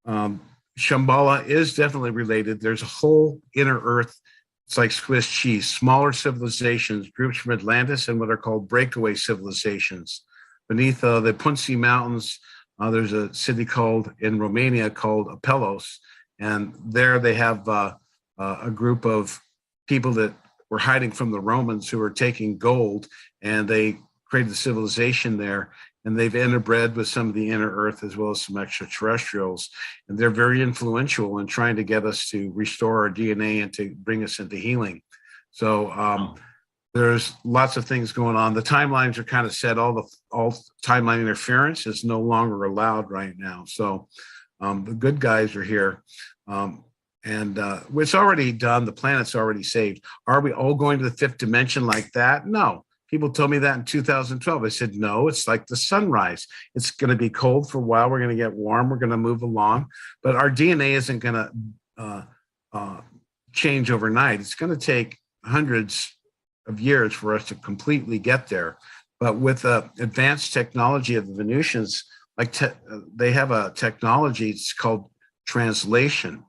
Shambhala is definitely related. There's a whole inner earth. It's like Swiss cheese, smaller civilizations, groups from Atlantis and what are called breakaway civilizations. Beneath the Punci Mountains, there's a city in Romania called Apelos. And there they have a group of people that were hiding from the Romans who were taking gold, and they created a civilization there. And they've interbred with some of the inner earth as well as some extraterrestrials. And they're very influential in trying to get us to restore our DNA and to bring us into healing. So there's lots of things going on. The timelines are kind of set. All timeline interference is no longer allowed right now. So the good guys are here. And it's already done. The planet's already saved. Are we all going to the fifth dimension like that? No. People told me that in 2012. I said, no, it's like the sunrise. It's going to be cold for a while. We're going to get warm. We're going to move along. But our DNA isn't going to change overnight. It's going to take hundreds of years for us to completely get there. But with the advanced technology of the Venusians, they have a technology, it's called translation.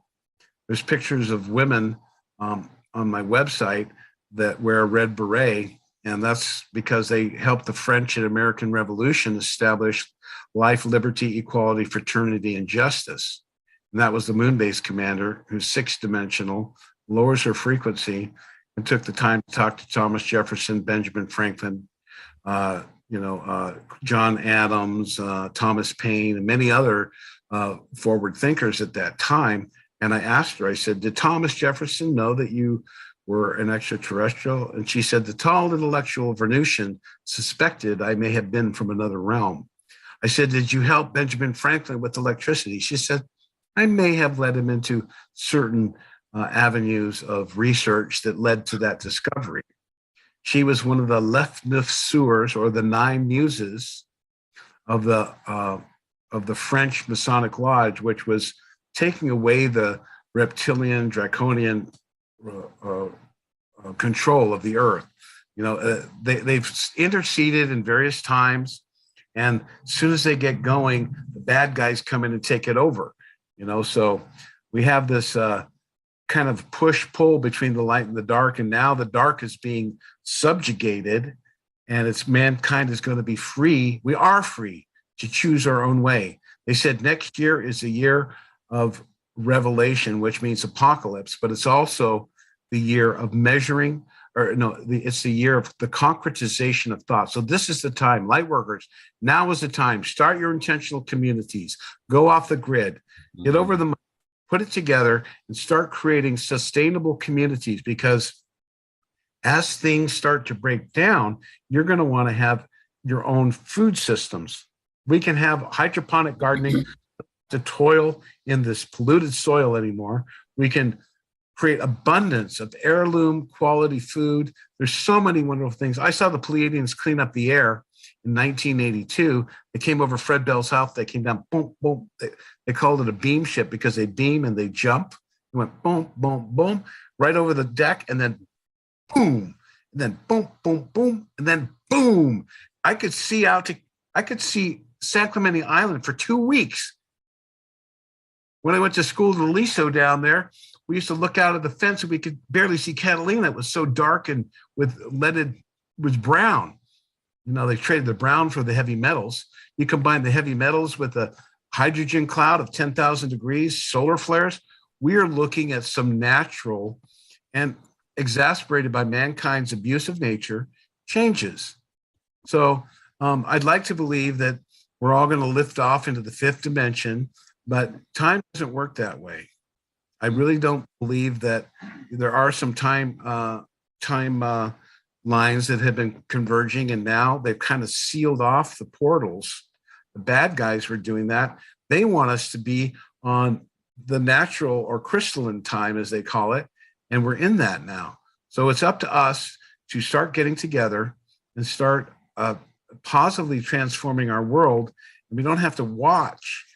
There's pictures of women on my website that wear a red beret. And that's because they helped the French and American Revolution establish life, liberty, equality, fraternity, and justice. And that was the moon-based commander who's six-dimensional, lowers her frequency, and took the time to talk to Thomas Jefferson, Benjamin Franklin, John Adams, Thomas Paine, and many other forward thinkers at that time. And I asked her, I said, did Thomas Jefferson know that you were an extraterrestrial? And she said, the tall intellectual Venusian suspected I may have been from another realm. I said, did you help Benjamin Franklin with electricity? She said, I may have led him into certain avenues of research that led to that discovery. She was one of the Lefneusseurs, or the nine muses of the French Masonic Lodge, which was taking away the reptilian, draconian control of the earth. They've interceded in various times, and as soon as they get going, the bad guys come in and take it over. So we have this kind of push-pull between the light and the dark, and now the dark is being subjugated, and it's mankind is going to be free. We are free to choose our own way. They said next year is a year of revelation, which means apocalypse, but it's also the year of measuring, it's the year of the concretization of thought. So this is the time, light workers, now is the time. Start your intentional communities, go off the grid, get over the, put it together and start creating sustainable communities, because as things start to break down, you're going to want to have your own food systems. We can have hydroponic gardening to toil in this polluted soil anymore. We can create abundance of heirloom quality food. There's so many wonderful things. I saw the Pleiadians clean up the air in 1982. They came over Fred Bell's house. They came down, boom, boom. They called it a beam ship because they beam and they jump. They went boom, boom, boom, right over the deck, and then boom, and then boom, boom, boom, and then boom. I could see San Clemente Island for 2 weeks. When I went to school to Liso down there, we used to look out of the fence and we could barely see Catalina. It was so dark and with leaded, was brown. They traded the brown for the heavy metals. You combine the heavy metals with a hydrogen cloud of 10,000 degrees, solar flares. We are looking at some natural and exacerbated by mankind's abuse of nature changes. So I'd like to believe that we're all going to lift off into the fifth dimension, but time doesn't work that way. I really don't believe that there are some time lines that have been converging, and now they've kind of sealed off the portals. The bad guys were doing that. They want us to be on the natural or crystalline time, as they call it, and we're in that now. So it's up to us to start getting together and start positively transforming our world. And we don't have to watch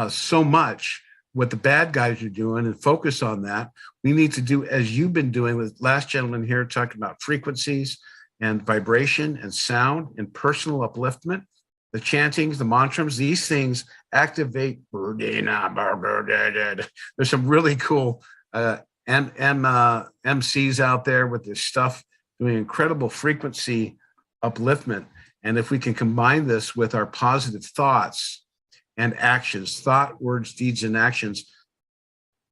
so much what the bad guys are doing and focus on that. We need to do, as you've been doing with last gentleman here, talking about frequencies and vibration and sound and personal upliftment, the chantings, the mantras, these things activate. There's some really cool MCs out there with this stuff doing incredible frequency upliftment. And if we can combine this with our positive thoughts and actions, thought, words, deeds, and actions,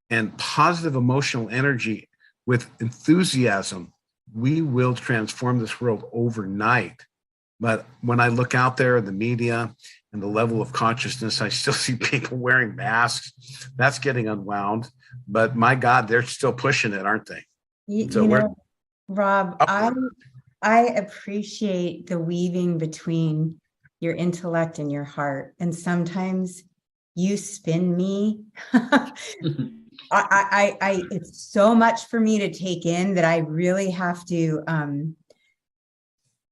and positive emotional energy with enthusiasm, we will transform this world overnight. But when I look out there in the media and the level of consciousness, I still see people wearing masks. That's getting unwound. But my God, they're still pushing it, aren't they? Rob, I appreciate the weaving between your intellect and your heart. And sometimes you spin me. It's so much for me to take in that I really have to,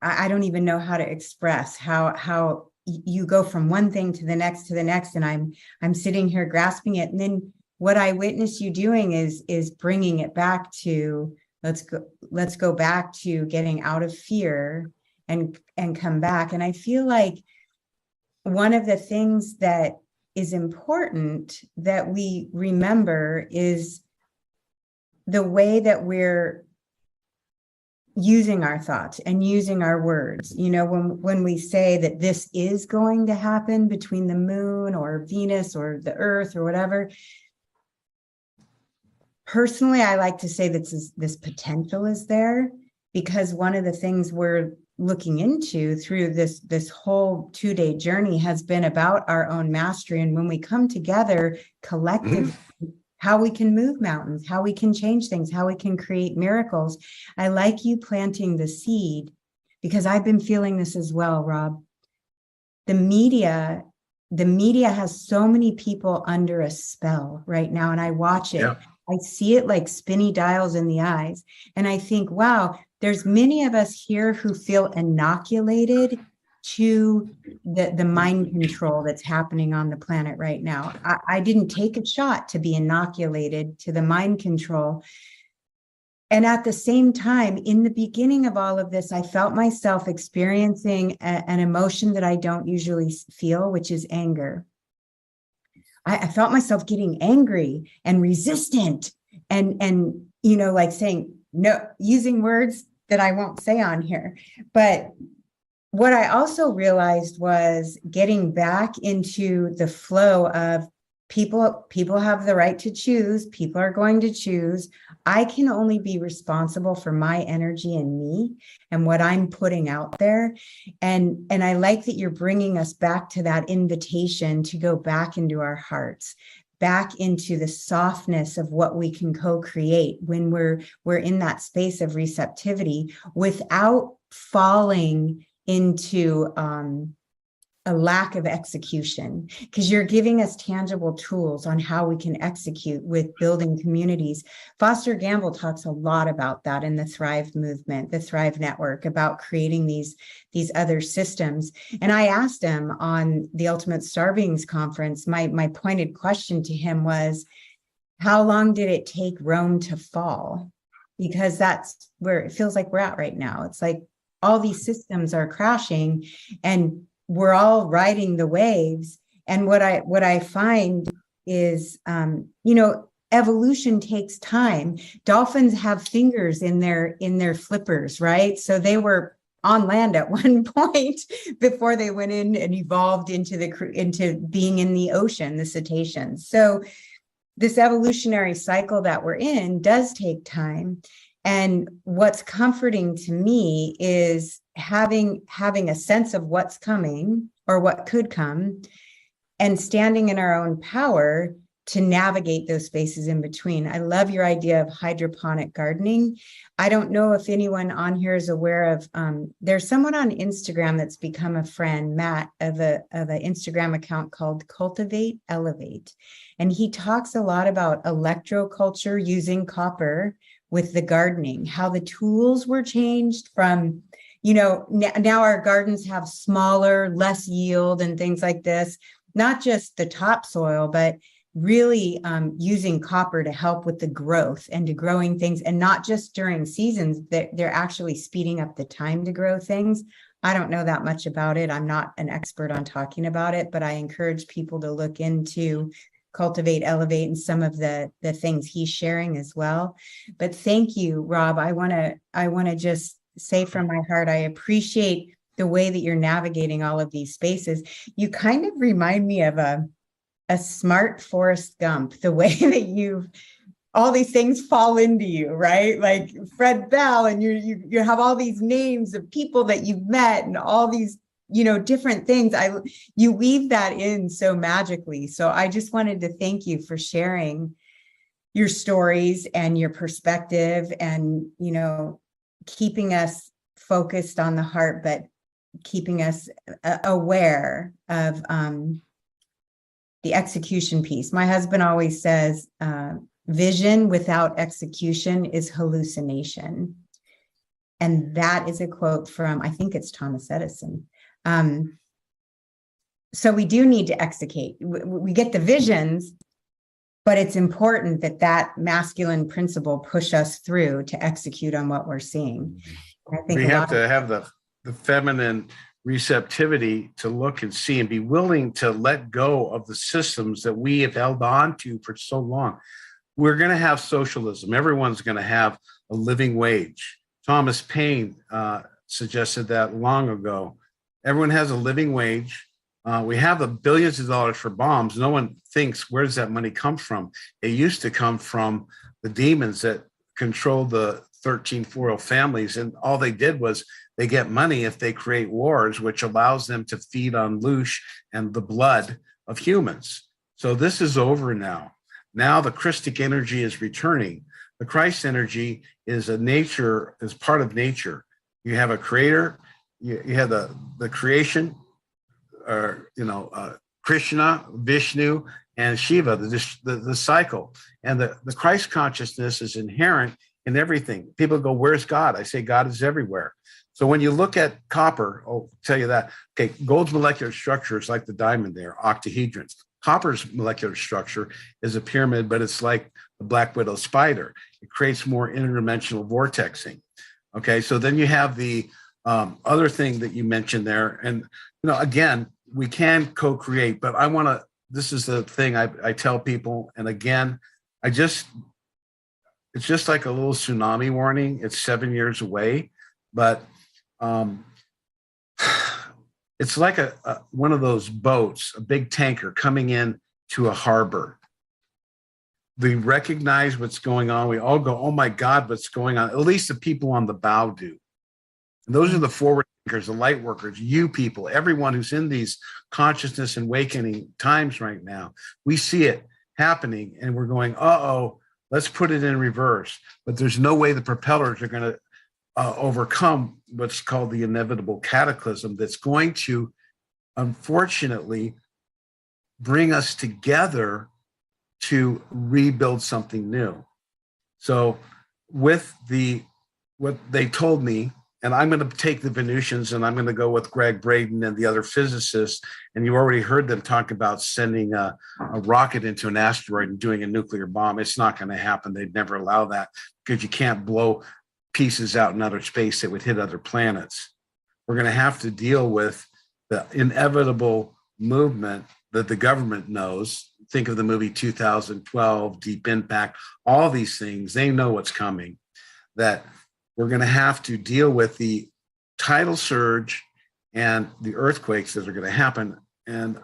I don't even know how to express how you go from one thing to the next, and I'm sitting here grasping it. And then what I witness you doing is bringing it back to, let's go back to getting out of fear and come back. And I feel like one of the things that is important that we remember is the way that we're using our thoughts and using our words. When we say that this is going to happen between the moon or Venus or the earth or whatever, personally, I like to say that this potential is there, because one of the things we're looking into through this whole 2-day journey has been about our own mastery. And when we come together collectively, how we can move mountains, how we can change things, how we can create miracles. I like you planting the seed, because I've been feeling this as well, Rob. The media has so many people under a spell right now, and I watch it. Yeah. I see it like spinny dials in the eyes. And I think, wow, there's many of us here who feel inoculated to the mind control that's happening on the planet right now. I didn't take a shot to be inoculated to the mind control. And at the same time, in the beginning of all of this, I felt myself experiencing an emotion that I don't usually feel, which is anger. I felt myself getting angry and resistant and like saying no, using words that I won't say on here. But what I also realized was getting back into the flow of people have the right to choose. People are going to choose. I can only be responsible for my energy and me and what I'm putting out there. And I like that you're bringing us back to that invitation to go back into our hearts, back into the softness of what we can co-create when we're in that space of receptivity without falling into a lack of execution, because you're giving us tangible tools on how we can execute with building communities. Foster Gamble talks a lot about that in the Thrive movement, the Thrive Network, about creating these other systems. And I asked him on the Ultimate Star Beings conference, my pointed question to him was, how long did it take Rome to fall? Because that's where it feels like we're at right now. It's like all these systems are crashing and we're all riding the waves. And what I find is, evolution takes time. Dolphins have fingers in their flippers, right? So they were on land at one point before they went in and evolved into being in the ocean, the cetaceans. So this evolutionary cycle that we're in does take time. And what's comforting to me is having a sense of what's coming or what could come, and standing in our own power to navigate those spaces in between. I love your idea of hydroponic gardening. I don't know if anyone on here is aware of, there's someone on Instagram that's become a friend, Matt, of an Instagram account called Cultivate Elevate. And he talks a lot about electroculture using copper with the gardening, how the tools were changed from, now our gardens have smaller, less yield and things like this, not just the topsoil, but really using copper to help with the growth and to growing things, and not just during seasons, that they're actually speeding up the time to grow things. I don't know that much about it. I'm not an expert on talking about it, but I encourage people to look into Cultivate, Elevate, and some of the things he's sharing as well. But thank you, Rob. I want to just say from my heart, I appreciate the way that you're navigating all of these spaces. You kind of remind me of a smart Forrest Gump, the way that all these things fall into you, right? Like Fred Bell, and you have all these names of people that you've met and all these, different things. You weave that in so magically. So I just wanted to thank you for sharing your stories and your perspective, and, keeping us focused on the heart, but keeping us aware of the execution piece. My husband always says, vision without execution is hallucination. And that is a quote from, I think it's Thomas Edison. So we do need to execute. We get the visions, but it's important that masculine principle push us through to execute on what we're seeing. And I think we have to have the feminine receptivity to look and see and be willing to let go of the systems that we have held on to for so long. We're going to have socialism. Everyone's going to have a living wage. Thomas Paine suggested that long ago. Everyone has a living wage. We have the billions of dollars for bombs. No one thinks, where does that money come from? It used to come from the demons that control the 13 royal families. And all they did was they get money if they create wars, which allows them to feed on loosh and the blood of humans. So this is over now. Now the Christic energy is returning. The Christ energy is part of nature. You have a creator, you have the creation, Krishna, Vishnu, and Shiva, the cycle. And the Christ consciousness is inherent in everything. People go, where's God? I say, God is everywhere. So when you look at copper, I'll tell you that. Okay, gold's molecular structure is like the diamond there, octahedrons. Copper's molecular structure is a pyramid, but it's like the black widow spider. It creates more interdimensional vortexing. Okay, so then you have the other thing that you mentioned there. And, again, we can co-create, but this is the thing I tell people. And again, it's just like a little tsunami warning. It's 7 years away, but it's like one of those boats, a big tanker coming in to a harbor. We recognize what's going on. We all go, oh my God, what's going on? At least the people on the bow do. And those are the forward thinkers, the light workers, you people, everyone who's in these consciousness and awakening times right now. We see it happening and we're going, uh-oh, let's put it in reverse. But there's no way the propellers are going to overcome what's called the inevitable cataclysm that's going to unfortunately, bring us together to rebuild something new. So with what they told me, and I'm going to take the Venusians and I'm going to go with Greg Braden and the other physicists. And you already heard them talk about sending a rocket into an asteroid and doing a nuclear bomb. It's not going to happen. They'd never allow that because you can't blow pieces out in outer space that would hit other planets. We're going to have to deal with the inevitable movement that the government knows. Think of the movie 2012, Deep Impact, all these things. They know what's coming, that we're going to have to deal with the tidal surge and the earthquakes that are going to happen. And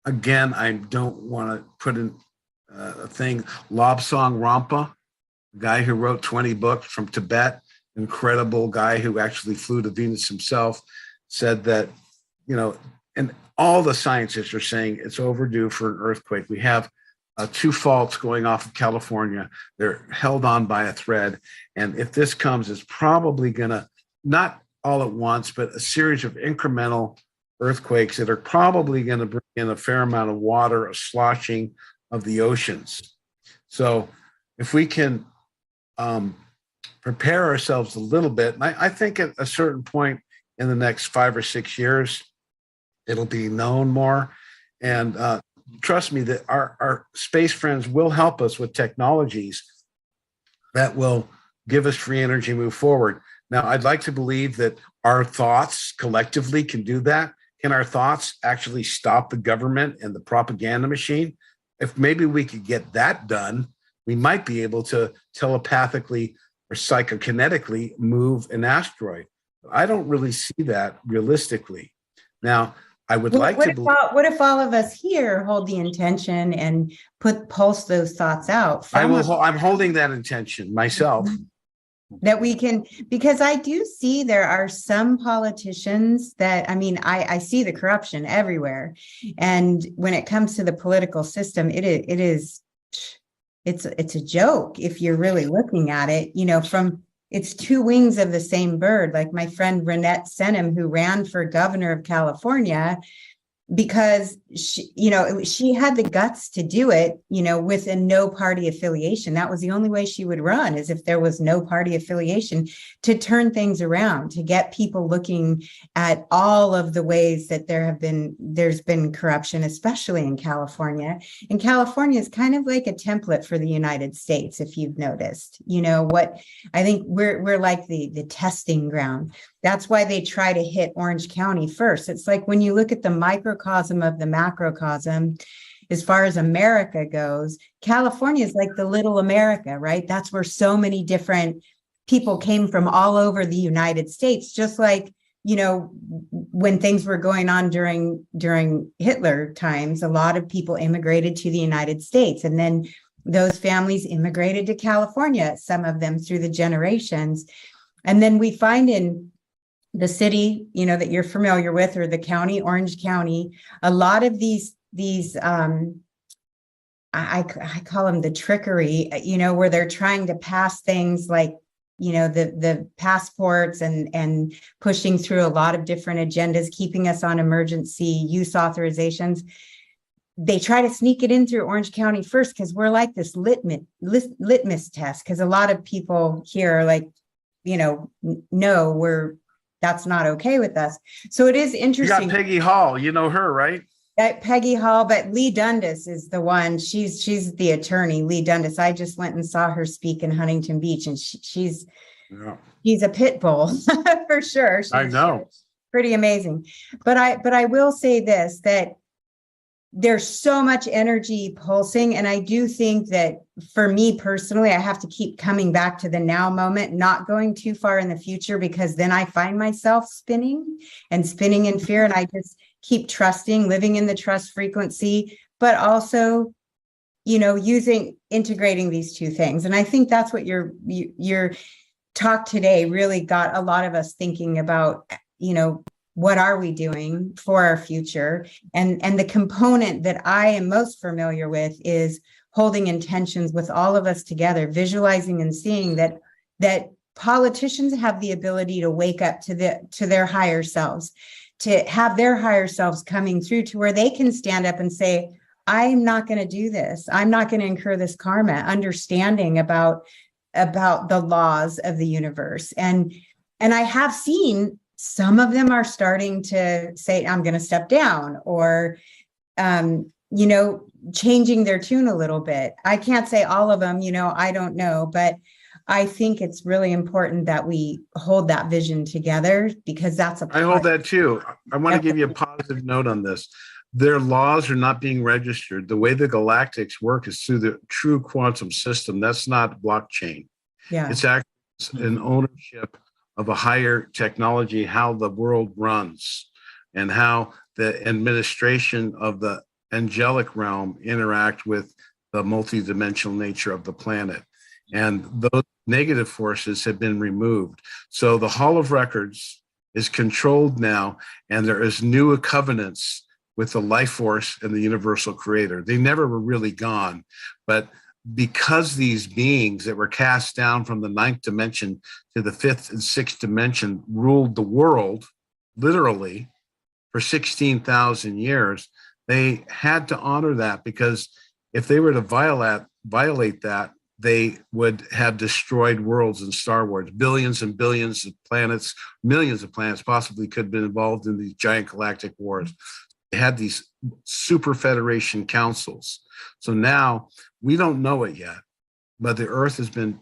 again, I don't want to put in a thing. Lobsang Rampa, a guy who wrote 20 books from Tibet, incredible guy who actually flew to Venus himself, said that, and all the scientists are saying it's overdue for an earthquake. We have 2 faults going off of California. They're held on by a thread. And if this comes, it's probably going to, not all at once, but a series of incremental earthquakes that are probably going to bring in a fair amount of water, a sloshing of the oceans. So if we can prepare ourselves a little bit, and I think at a certain point in the next 5 or 6 years, it'll be known more. And trust me that our space friends will help us with technologies that will give us free energy and move forward. Now, I'd like to believe that our thoughts collectively can do that. Can our thoughts actually stop the government and the propaganda machine? If maybe we could get that done, we might be able to telepathically or psychokinetically move an asteroid. I don't really see that realistically. Now, I would like to believe. What if all of us here hold the intention and pulse those thoughts out? I'm holding that intention myself. That we can, because I do see there are some politicians that, I see the corruption everywhere. And when it comes to the political system, it's a joke if you're really looking at it, it's 2 wings of the same bird. Like my friend Rhanes Senham, who ran for governor of California, because she had the guts to do it, with a no party affiliation. That was the only way she would run, is if there was no party affiliation, to turn things around, to get people looking at all of the ways that there's been corruption, especially in California. And California is kind of like a template for the United States, if you've noticed. What I think we're like the testing ground. That's why they try to hit Orange County first. It's like when you look at the microcosm of the macrocosm, as far as America goes, California is like the little America, right? That's where so many different people came from all over the United States, just like, when things were going on during Hitler times, a lot of people immigrated to the United States. And then those families immigrated to California, some of them through the generations. And then we find in the city, that you're familiar with, or the county, Orange County, a lot of these I call them the trickery, where they're trying to pass things like, the passports and pushing through a lot of different agendas, keeping us on emergency use authorizations. They try to sneak it in through Orange County first, because we're like this litmus test, because a lot of people here are like, no, that's not okay with us. So it is interesting. You got Peggy Hall, you know her, right? Peggy Hall, but Lee Dundas is the one. She's the attorney, Lee Dundas. I just went and saw her speak in Huntington Beach, and she's a pit bull for sure. I know. Pretty amazing. But I will say this, that there's so much energy pulsing. And I do think that for me personally, I have to keep coming back to the now moment, not going too far in the future, because then I find myself spinning in fear. And I just keep trusting, living in the trust frequency, but also, integrating these 2 things. And I think that's what your talk today really got a lot of us thinking about, what are we doing for our future? And the component that I am most familiar with is holding intentions with all of us together, visualizing and seeing that politicians have the ability to wake up to their higher selves, to have their higher selves coming through to where they can stand up and say, I'm not going to do this. I'm not going to incur this karma, understanding about the laws of the universe. And I have seen some of them are starting to say, I'm going to step down, or, changing their tune a little bit. I can't say all of them, I don't know, but I think it's really important that we hold that vision together, because that's I hold that too. I want to give you a positive note on this. Their laws are not being registered. The way the galactics work is through the true quantum system. That's not blockchain. Yeah. It's actually an ownership of a higher technology, how the world runs, and how the administration of the angelic realm interact with the multidimensional nature of the planet. And those negative forces have been removed. So the Hall of Records is controlled now, and there is new covenants with the life force and the universal creator. They never were really gone, but because these beings that were cast down from the 9th dimension to the 5th and 6th dimension ruled the world, literally, for 16,000 years, they had to honor that, because if they were to violate that, they would have destroyed worlds in Star Wars. Billions and billions of planets, millions of planets possibly could have been involved in these giant galactic wars. They had these super federation councils. So now we don't know it yet, but the Earth has been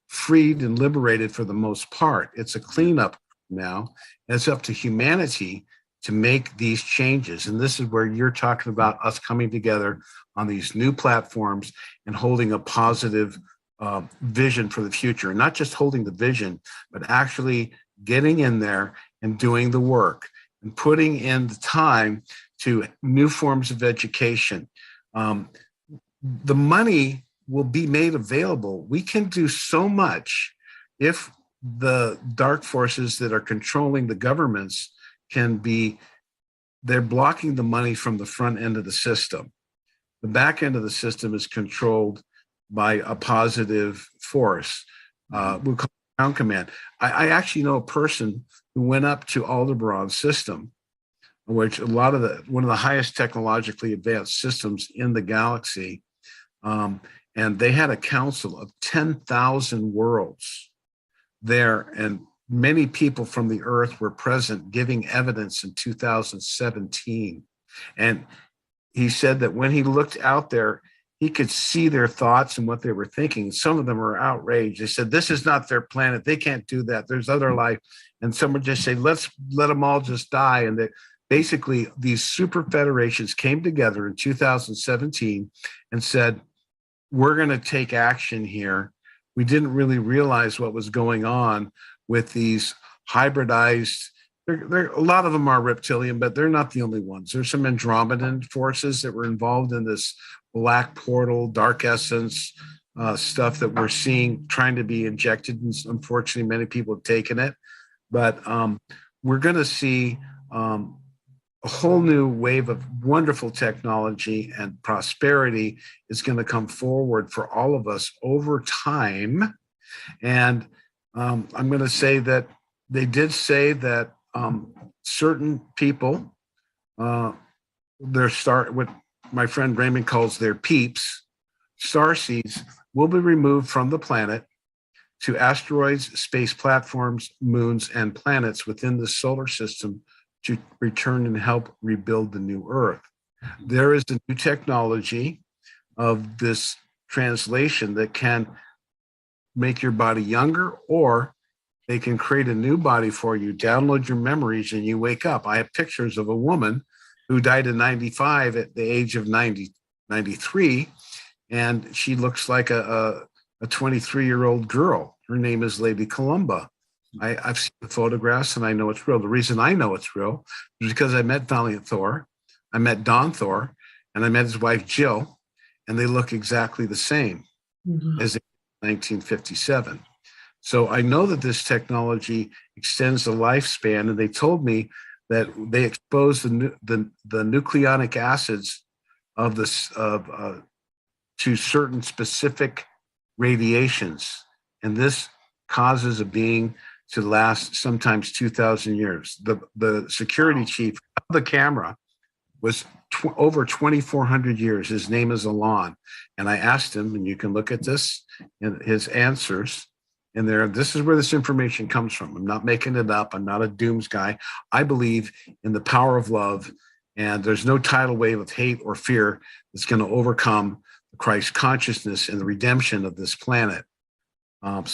freed and liberated for the most part. It's a cleanup now. And it's up to humanity to make these changes. And this is where you're talking about us coming together on these new platforms and holding a positive vision for the future. Not just holding the vision, but actually getting in there and doing the work and putting in the time to new forms of education. The money will be made available. We can do so much if the dark forces that are controlling the governments they're blocking the money from the front end of the system. The back end of the system is controlled by a positive force. We'll call it ground command. I actually know a person who went up to Aldebaran's system, which one of the highest technologically advanced systems in the galaxy. And they had a council of 10,000 worlds there, and many people from the Earth were present giving evidence in 2017. And he said that when he looked out there, he could see their thoughts and what they were thinking. Some of them were outraged. They said, this is not their planet. They can't do that. There's other life. And some would just say, let's let them all just die. And that basically these super federations came together in 2017 and said, we're going to take action here. We didn't really realize what was going on with these hybridized, a lot of them are reptilian, but they're not the only ones. There's some Andromedan forces that were involved in this black portal, dark essence stuff that we're seeing trying to be injected. And unfortunately, many people have taken it. But we're going to see a whole new wave of wonderful technology, and prosperity is going to come forward for all of us over time. And I'm going to say that they did say that certain people, what my friend Raymond calls their peeps, starseeds, will be removed from the planet to asteroids, space platforms, moons, and planets within the solar system to return and help rebuild the new Earth. There is a new technology of this translation that can make your body younger, or they can create a new body for you, download your memories, and you wake up. I have pictures of a woman who died in 95 at the age of 93, and she looks like a 23-year-old girl. Her name is Lady Columba. I've seen the photographs, and I know it's real. The reason I know it's real is because I met Valiant Thor, I met Don Thor, and I met his wife Jill, and they look exactly the same as in 1957. So I know that this technology extends the lifespan, and they told me that they expose the nucleic acids of this to certain specific radiations, and this causes a being to last sometimes 2,000 years. The security chief of the camera was over 2,400 years. His name is Alon. And I asked him, and you can look at this and his answers in there. This is where this information comes from. I'm not making it up. I'm not a dooms guy. I believe in the power of love, and there's no tidal wave of hate or fear that's going to overcome Christ consciousness and the redemption of this planet. And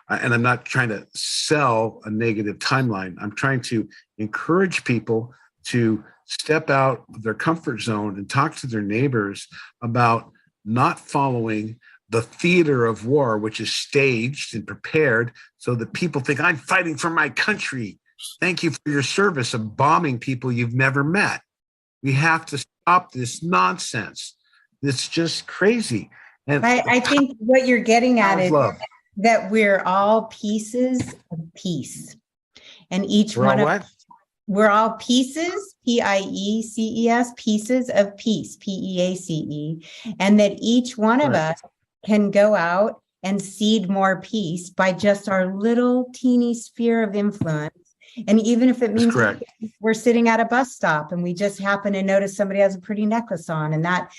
I'm not trying to sell a negative timeline. I'm trying to encourage people to step out of their comfort zone and talk to their neighbors about not following the theater of war, which is staged and prepared so that people think, I'm fighting for my country. Thank you for your service of bombing people you've never met. We have to stop this nonsense. It's just crazy. And I think what you're getting at is love. that we're all pieces of peace. And each one of us, we're all pieces, P-I-E-C-E-S, pieces of peace, P-E-A-C-E. And that each one of us can go out and seed more peace by just our little teeny sphere of influence. And even if it means we're sitting at a bus stop and we just happen to notice somebody has a pretty necklace on, and that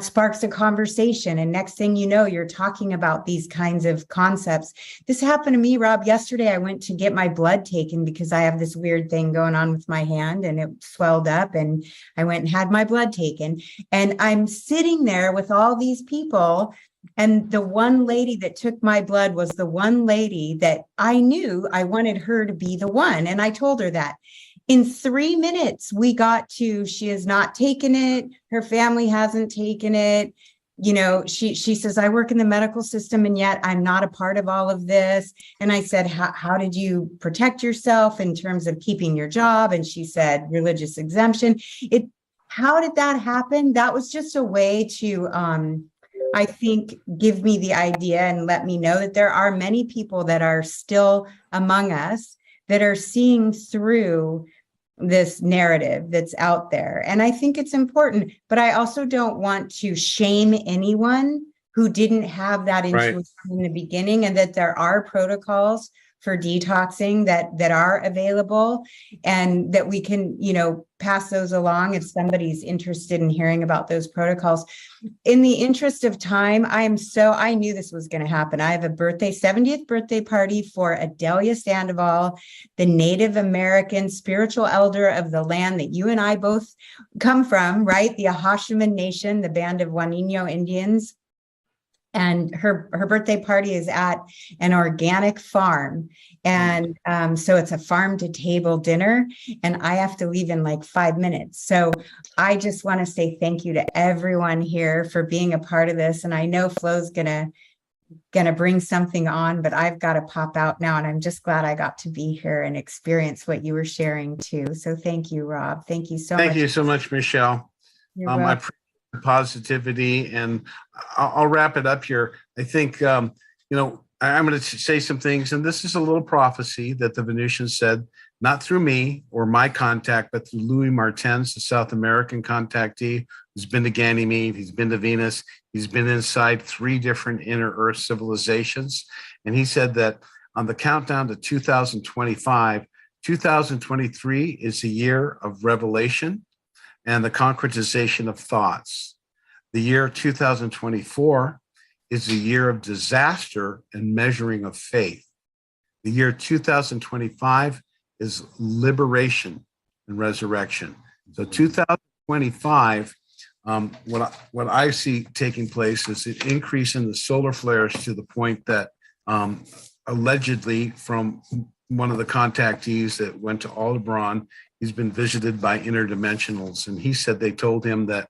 sparks a conversation. And next thing you know, you're talking about these kinds of concepts. This happened to me, Rob. Yesterday, I went to get my blood taken because I have this weird thing going on with my hand and it swelled up, and I went and had my blood taken. And I'm sitting there with all these people. And the one lady that took my blood was the one lady that I knew I wanted her to be the one. And I told her that. In 3 minutes, we got to, she has not taken it. Her family hasn't taken it. You know, she says, I work in the medical system and yet I'm not a part of all of this. And I said, how did you protect yourself in terms of keeping your job? And she said, religious exemption. How did that happen? That was just a way to, I think, give me the idea and let me know that there are many people that are still among us that are seeing through this narrative that's out there. And I think it's important, but I also don't want to shame anyone who didn't have that intuition in the beginning, and that there are protocols for detoxing that are available, and that we can, pass those along if somebody's interested in hearing about those protocols. In the interest of time, I knew this was going to happen. I have a 70th birthday party for Adelia Sandoval, the Native American spiritual elder of the land that you and I both come from, right? The Ahashiman Nation, the band of Juanino Indians. And her birthday party is at an organic farm. And so it's a farm to table dinner, and I have to leave in like 5 minutes. So I just want to say thank you to everyone here for being a part of this. And I know Flo's gonna bring something on, but I've got to pop out now. And I'm just glad I got to be here and experience what you were sharing too. So thank you, Rob. Thank you so much. Thank you so much, Michelle. I appreciate the positivity, and I'll wrap it up here. I think, I'm going to say some things, and this is a little prophecy that the Venusians said, not through me or my contact, but through Louis Martens, the South American contactee, who's been to Ganymede, he's been to Venus, he's been inside 3 different inner Earth civilizations. And he said that on the countdown to 2025, 2023 is the year of revelation and the concretization of thoughts. The year 2024 is the year of disaster and measuring of faith. The year 2025 is liberation and resurrection. So 2025, what I see taking place is an increase in the solar flares to the point that allegedly from one of the contactees that went to Aldebaran, he's been visited by interdimensionals. And he said they told him that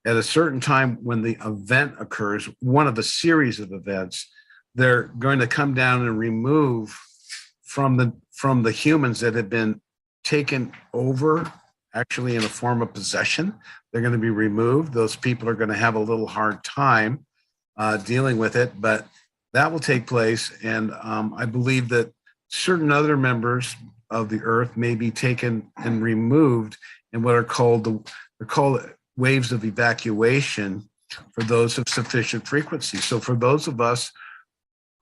at a certain time when the event occurs, one of a series of events, they're going to come down and remove from the humans that have been taken over, actually in a form of possession. They're going to be removed. Those people are going to have a little hard time dealing with it, but that will take place. And I believe that certain other members of the earth may be taken and removed in what are called waves of evacuation for those of sufficient frequency. So for those of us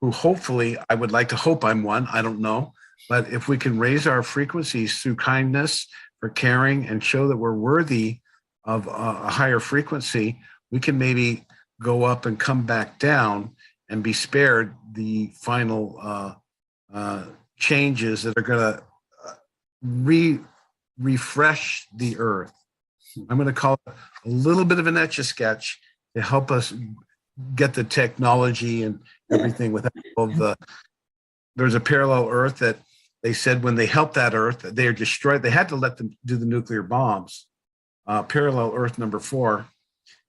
who hopefully, I would like to hope I'm one, I don't know, but if we can raise our frequencies through kindness, for caring, and show that we're worthy of a higher frequency, we can maybe go up and come back down and be spared the final changes that are going to refresh the earth. I'm going to call it a little bit of an etch-a-sketch to help us get the technology and everything without all the. There's a parallel earth that they said when they helped that earth, they are destroyed. They had to let them do the nuclear bombs, parallel earth number 4.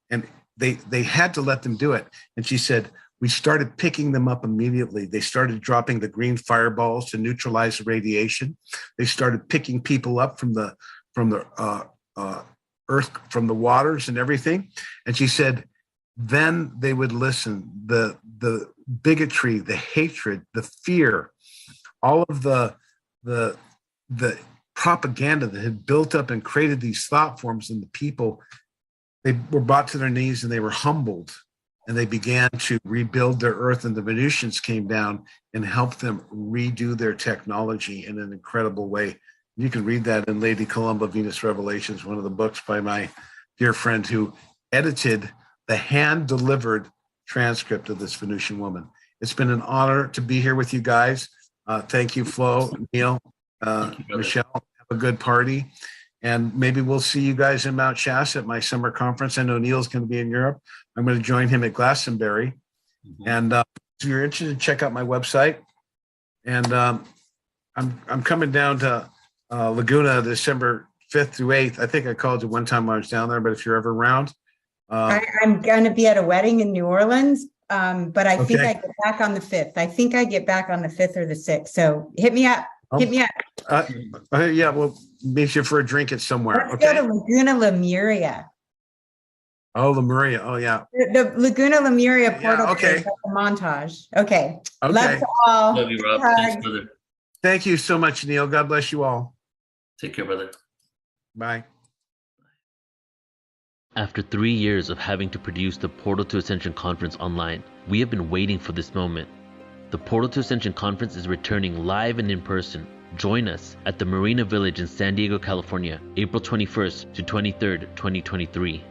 And they had to let them do it. And she said, we started picking them up immediately. They started dropping the green fireballs to neutralize the radiation. They started picking people up from the earth, from the waters and everything. And she said, then they would listen. The bigotry, the hatred, the fear, all of the propaganda that had built up and created these thought forms in the people, they were brought to their knees and they were humbled, and they began to rebuild their earth, and the Venusians came down and helped them redo their technology in an incredible way. You can read that in Lady Columba, Venus Revelations, one of the books by my dear friend who edited the hand-delivered transcript of this Venusian woman. It's been an honor to be here with you guys. Thank you, Flo, Neil, Michelle. Have a good party. And maybe we'll see you guys in Mount Shasta at my summer conference. I know Neil's going to be in Europe. I'm going to join him at Glastonbury. Mm-hmm. And if you're interested, check out my website. And I'm coming down to Laguna December 5th through 8th. I think I called you one time when I was down there, but if you're ever around. I'm going to be at a wedding in New Orleans, but I think I get back on the 5th. I think I get back on the 5th or the 6th. So hit me up. Hit me up. Yeah, we'll meet you for a drink at somewhere. Let's go to Laguna Lemuria. Oh, Lemuria. Oh, yeah. The Laguna Lemuria portal. Yeah, okay. Montage. Okay. Love to all. Love you, Rob. Thanks, brother. Thank you so much, Neil. God bless you all. Take care, brother. Bye. After 3 years of having to produce the Portal to Ascension conference online, we have been waiting for this moment. The Portal to Ascension conference is returning live and in person. Join us at the Marina Village in San Diego, California, April 21st to 23rd, 2023.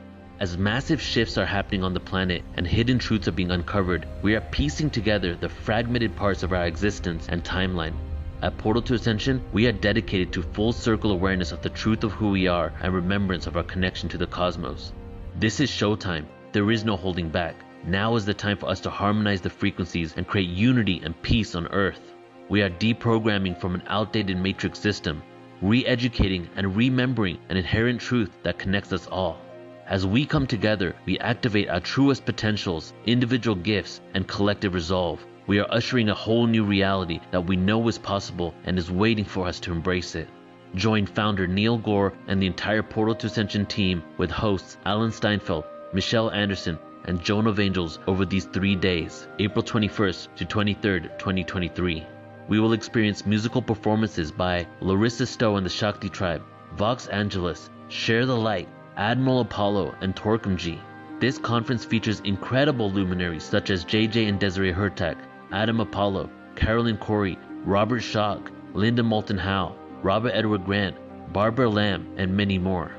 As massive shifts are happening on the planet and hidden truths are being uncovered, we are piecing together the fragmented parts of our existence and timeline. At Portal to Ascension, we are dedicated to full circle awareness of the truth of who we are and remembrance of our connection to the cosmos. This is showtime. There is no holding back. Now is the time for us to harmonize the frequencies and create unity and peace on Earth. We are deprogramming from an outdated matrix system, re-educating and remembering an inherent truth that connects us all. As we come together, we activate our truest potentials, individual gifts, and collective resolve. We are ushering a whole new reality that we know is possible and is waiting for us to embrace it. Join founder Neil Gore and the entire Portal to Ascension team with hosts Alan Steinfeld, Michelle Anderson, and Joan of Angels over these 3 days, April 21st to 23rd, 2023. We will experience musical performances by Larissa Stowe and the Shakti Tribe, Vox Angeles, Share the Light, Admiral Apollo, and Torquemji. This conference features incredible luminaries such as JJ and Desiree Hurtak, Adam Apollo, Carolyn Corey, Robert Schock, Linda Moulton Howe, Robert Edward Grant, Barbara Lamb, and many more.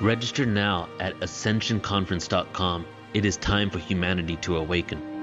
Register now at ascensionconference.com. It is time for humanity to awaken.